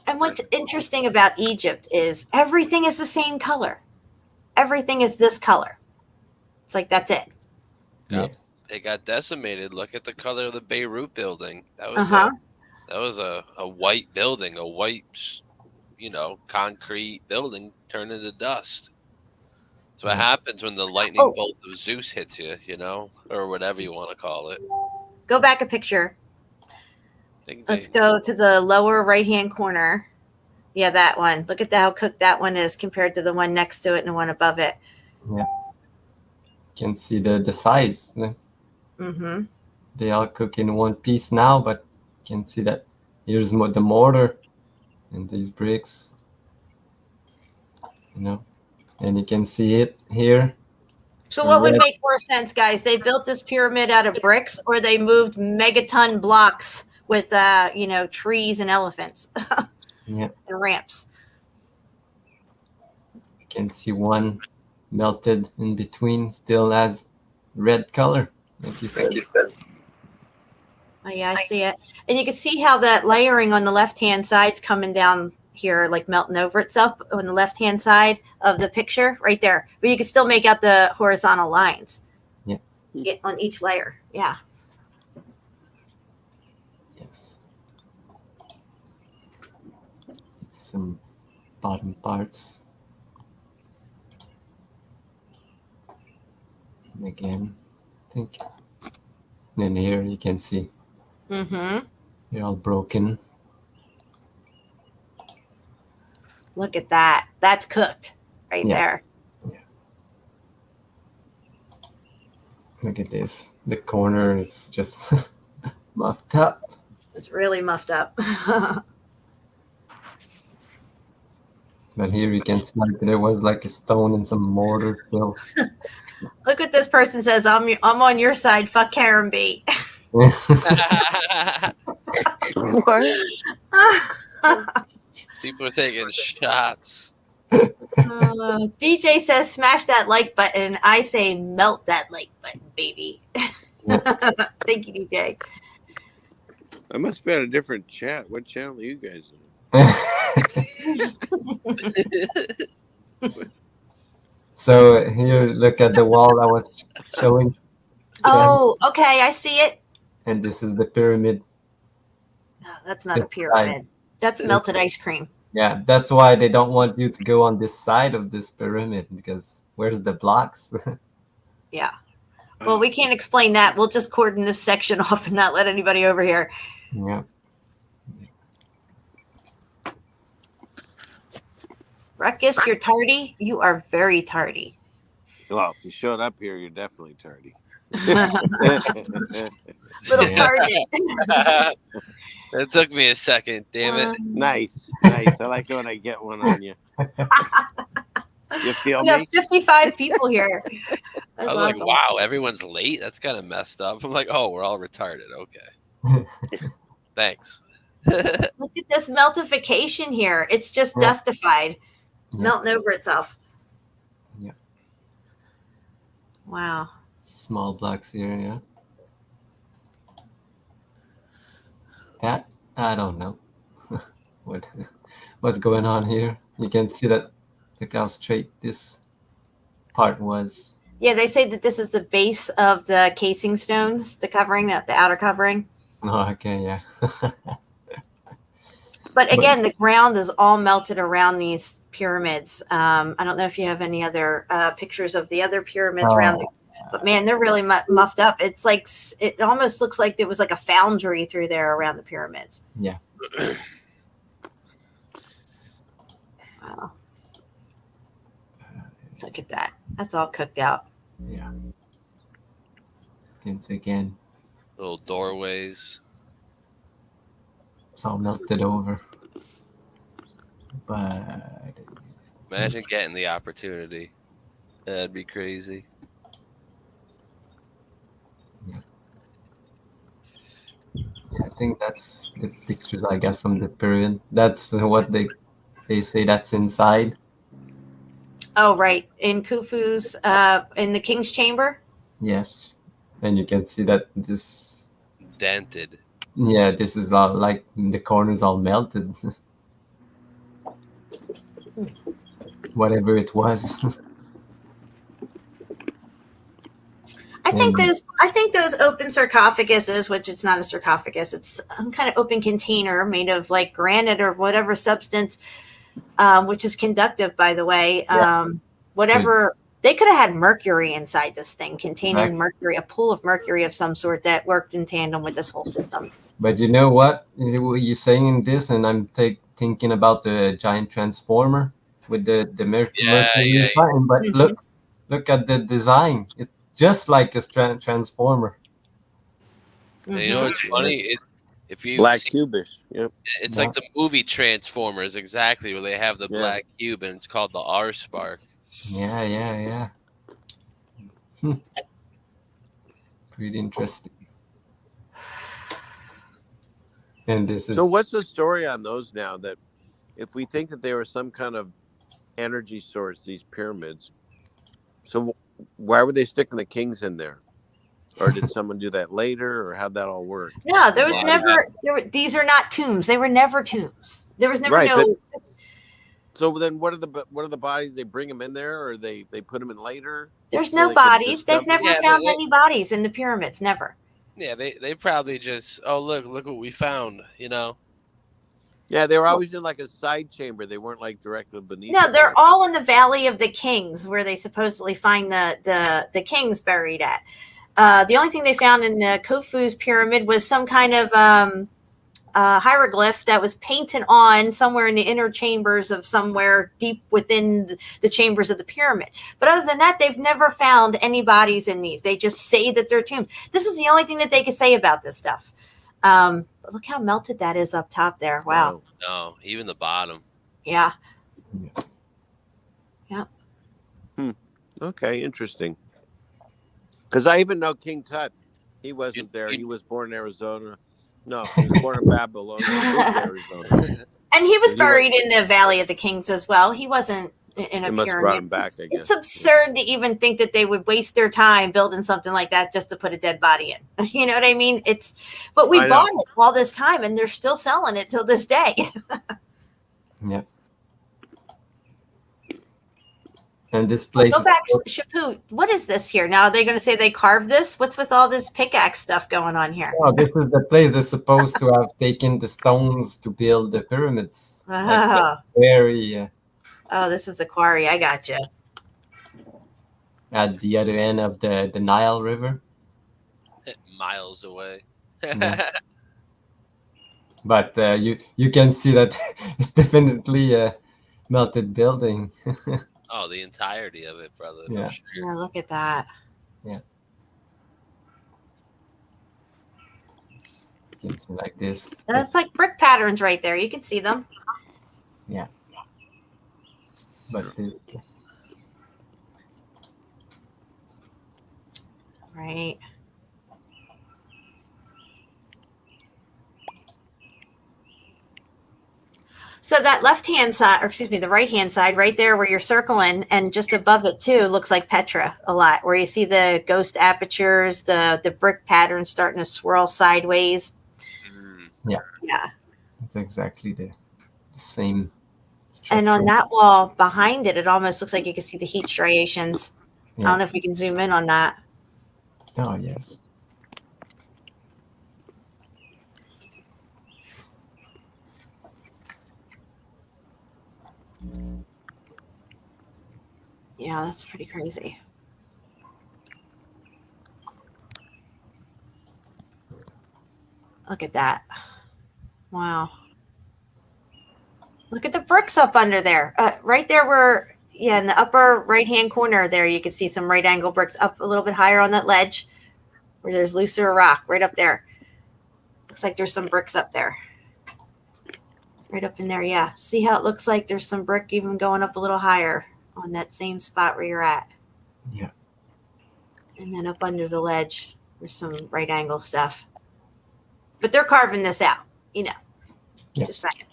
And what's interesting about Egypt is everything is the same color. Everything is this color. It's like that's it. Yep. They got decimated. Look at the color of the Beirut building. That was a white building, a white, concrete building turned into dust. That's what happens when the lightning bolt of Zeus hits you, or whatever you want to call it. Go back a picture. Let's go to the lower right-hand corner. Yeah, that one. Look at how cooked that one is compared to the one next to it and the one above it. Yeah. You can see the size. Mm-hmm. They all cook in one piece now, but you can see that here's the mortar and these bricks. And you can see it here. So what would make more sense, guys? They built this pyramid out of bricks, or they moved megaton blocks with, trees and elephants and ramps. You can see one melted in between, still has red color, like you said. Oh yeah, I see it. And you can see how that layering on the left-hand side's coming down here, like melting over itself on the left-hand side of the picture right there. But you can still make out the horizontal lines. Yeah. On each layer. Yeah. Yes. Some bottom parts. And again, I think. And here you can see. Mm-hmm. They're all broken. Look at that. That's cooked right there. Yeah. Look at this. The corner is just muffed up. It's really muffed up. But here you can see like there was like a stone and some mortar still. Look what this person says. I'm on your side. Fuck Karen B. What? People are taking shots. DJ says smash that like button. I say melt that like button, baby. Thank you, DJ. I must be on a different chat. What channel are you guys on? So here, look at the wall I was showing. Oh, okay, I see it. And this is the pyramid. No, that's not a pyramid. That's melted ice cream. Yeah, that's why they don't want you to go on this side of this pyramid, because where's the blocks? Yeah. Well, we can't explain that. We'll just cordon this section off and not let anybody over here. Yeah. Ruckus, you're tardy. You are very tardy. Well, if you showed up here, you're definitely tardy. Little tardy. It took me a second, damn it. Nice. I like when I get one on you. You feel We have me? 55 people here. That's I was awesome. like, wow, everyone's late? That's kind of messed up. I'm like, oh, we're all retarded. Okay. Thanks. Look at this meltification here. It's just dustified, melting over itself. Yeah. Wow. Small blocks here, yeah. That, I don't know. What's going on here? You can see that, look how straight this part was. Yeah, they say that this is the base of the casing stones, the covering, the outer covering. Oh, okay, yeah. But again, the ground is all melted around these pyramids. I don't know if you have any other pictures of the other pyramids around it. But man, they're really muffed up. It's like, it almost looks like there was like a foundry through there around the pyramids. Yeah. Wow. Look at that. That's all cooked out. Yeah. Once again. Little doorways. It's all melted over. But imagine getting the opportunity. That'd be crazy. Yeah. I think that's the pictures I got from the pyramid. That's what they They say that's inside. Oh, right. In Khufu's, in the King's Chamber? Yes. And you can see that this... dented. Yeah, this is all like the corners all melted. Whatever it was. I think those open sarcophaguses, which it's not a sarcophagus, it's some kind of open container made of like granite or whatever substance, which is conductive, by the way. Whatever, they could have had mercury inside this thing, containing mercury, a pool of mercury of some sort that worked in tandem with this whole system. But you know what? You're saying this, and I'm thinking about the giant transformer with the mercury. But look at the design. It's just like a transformer. And you know what's funny? If you black cubish, yep. It's like the movie Transformers, exactly, where they have the black cube, and it's called the R Spark. Yeah. Pretty interesting. And this is... So what's the story on those now? That if we think that they were some kind of energy source, these pyramids, so why were they sticking the kings in there? Or did someone do that later, or how'd that all work? No, there was never. These are not tombs. They were never tombs. There was never no. So then, what are the bodies? They bring them in there, or they put them in later? There's no bodies. They've never found any bodies in the pyramids. Never. Yeah, they probably just, oh look what we found, you know. Yeah, they were always in like a side chamber. They weren't like directly beneath. No, they're all in the Valley of the Kings, where they supposedly find the kings buried at. The only thing they found in the Khufu's pyramid was some kind of hieroglyph that was painted on somewhere in the inner chambers of somewhere deep within the chambers of the pyramid. But other than that, they've never found any bodies in these. They just say that they're tombs. This is the only thing that they could say about this stuff. But look how melted that is up top there. Wow. No, even the bottom. Yeah. Okay, interesting. Because I even know King Tut. He wasn't there. He was born in Arizona. No, he was born in Babylon. Arizona. And he was buried in the Valley of the Kings as well. He wasn't in a must pyramid. Brought him back, I guess. It's absurd to even think that they would waste their time building something like that just to put a dead body in. You know what I mean? But we bought it all this time, and they're still selling it till this day. Yeah. And this place. Go back, Shepu. What is this here? Now, are they going to say they carved this? What's with all this pickaxe stuff going on here? Oh, this is the place that's supposed to have taken the stones to build the pyramids. Like very. Oh, this is the quarry. I got you. At the other end of the Nile River. Miles away. Yeah. But you can see that it's definitely a melted building. Oh, the entirety of it, brother. Yeah. Sure. Yeah, look at that. Yeah. You can see like this. That's like brick patterns right there. You can see them. Yeah. But this. Right. So that left-hand side, or excuse me, the right-hand side right there where you're circling, and just above it too, looks like Petra a lot, where you see the ghost apertures, the brick pattern starting to swirl sideways. Yeah. Yeah. It's exactly the same structure. And on that wall behind it, it almost looks like you can see the heat striations. Yeah. I don't know if you can zoom in on that. Oh, yes. Yeah, that's pretty crazy. Look at that. Wow. Look at the bricks up under there. Right there where, yeah, in the upper right-hand corner there, you can see some right angle bricks up a little bit higher on that ledge where there's looser rock right up there. Looks like there's some bricks up there. Right up in there, yeah. See how it looks like there's some brick even going up a little higher on that same spot where you're at. Yeah. And then up under the ledge, there's some right angle stuff. But they're carving this out, you know. Yeah. Just saying.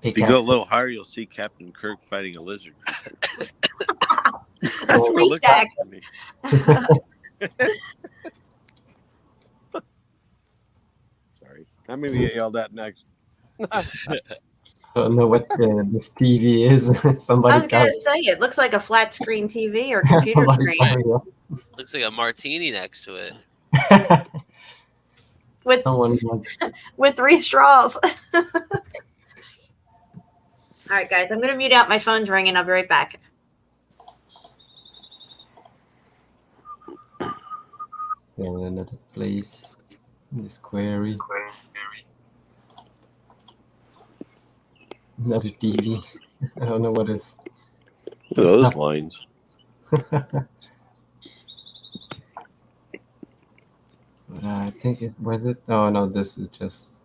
If you go a little higher, you'll see Captain Kirk fighting a lizard. That's what it looks like to me. Sorry, I'm gonna get yelled at next. I don't know what this TV is. Somebody. I was gonna say it looks like a flat screen TV or computer screen. Looks like a martini next to it. with 3 straws. All right, guys, I'm gonna mute out. My phone's ringing. I'll be right back. So another place. This query. Another TV. I don't know what is. Those lines. But I think it was it. Oh no, this is just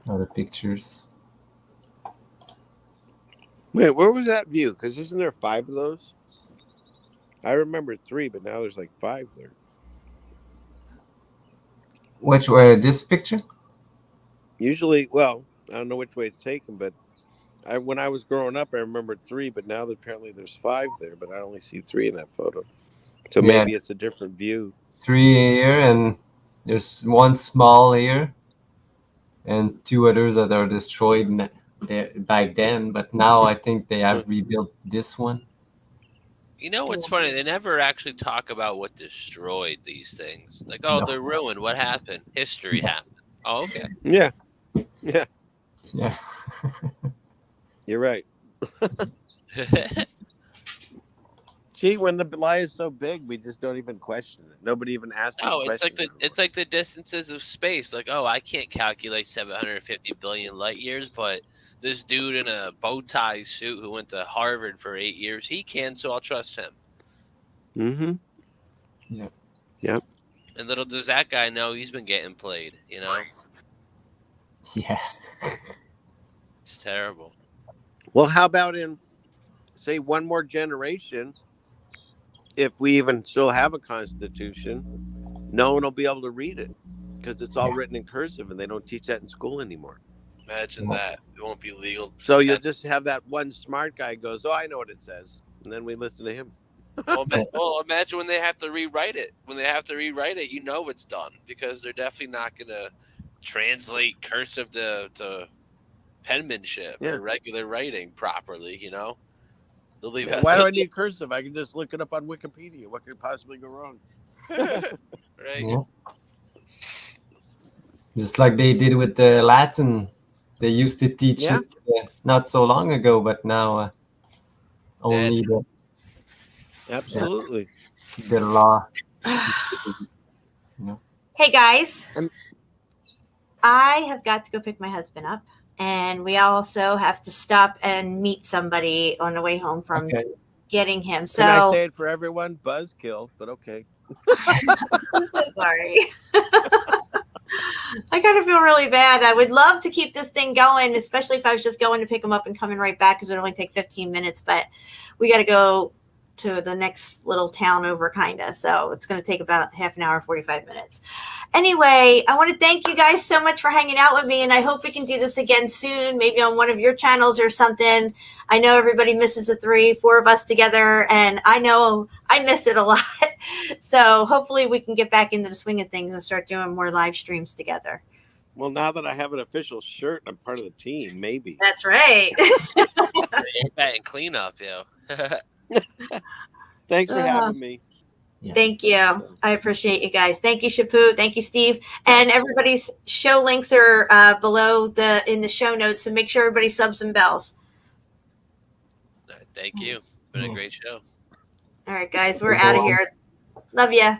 other pictures. Wait, where was that view? Because isn't there 5 of those? I remember 3, but now there's like 5 there. Which way? This picture? Usually, well, I don't know which way it's taken, but when I was growing up, I remembered 3, but now apparently there's 5 there, but I only see 3 in that photo. So maybe it's a different view. 3 here, and there's 1 small here, and 2 others that are destroyed back then. But now I think they have rebuilt this one. You know what's funny? They never actually talk about what destroyed these things. Like, oh, they're ruined. What happened? History happened. Oh, okay. Yeah. You're right. See, when the lie is so big, we just don't even question it. Nobody even asks. No, it's like the distances of space. Like, oh, I can't calculate 750 billion light years, but this dude in a bow tie suit who went to Harvard for 8 years, he can, so I'll trust him. Mm-hmm. Yep. And little does that guy know he's been getting played, you know? Yeah. It's terrible. Well, how about in, say, 1 more generation, if we even still have a constitution, no one will be able to read it because it's all written in cursive and they don't teach that in school anymore. Imagine that. It won't be legal. So you'll just have that one smart guy goes, oh, I know what it says. And then we listen to him. Well, imagine when they have to rewrite it. When they have to rewrite it, you know it's done because they're definitely not going to translate cursive to penmanship or regular writing properly, you know? Why do I need cursive? I can just look it up on Wikipedia. What could possibly go wrong? Right. Yeah. Just like they did with the Latin. They used to teach it not so long ago, but now only Absolutely. The law. Hey, guys. I have got to go pick my husband up. And we also have to stop and meet somebody on the way home from getting him. So can I say it for everyone? Buzzkill, but okay. I'm so sorry. I kind of feel really bad. I would love to keep this thing going, especially if I was just going to pick him up and coming right back because it would only take 15 minutes. But we got to go to the next little town over, kind of. So it's going to take about half an hour, 45 minutes. Anyway, I want to thank you guys so much for hanging out with me, and I hope we can do this again soon, maybe on one of your channels or something. I know everybody misses the 3-4 of us together, and I know I missed it a lot. So hopefully we can get back into the swing of things and start doing more live streams together. Well, now that I have an official shirt, I'm part of the team, maybe. That's right. And clean up, yo. Thanks for having me. Yeah. Thank you. I appreciate you guys. Thank you, Shepu. Thank you, Steve. And everybody's show links are below in the show notes. So make sure everybody subs and bells. Thank you. It's been a great show. All right, guys. We're out of here. Love ya.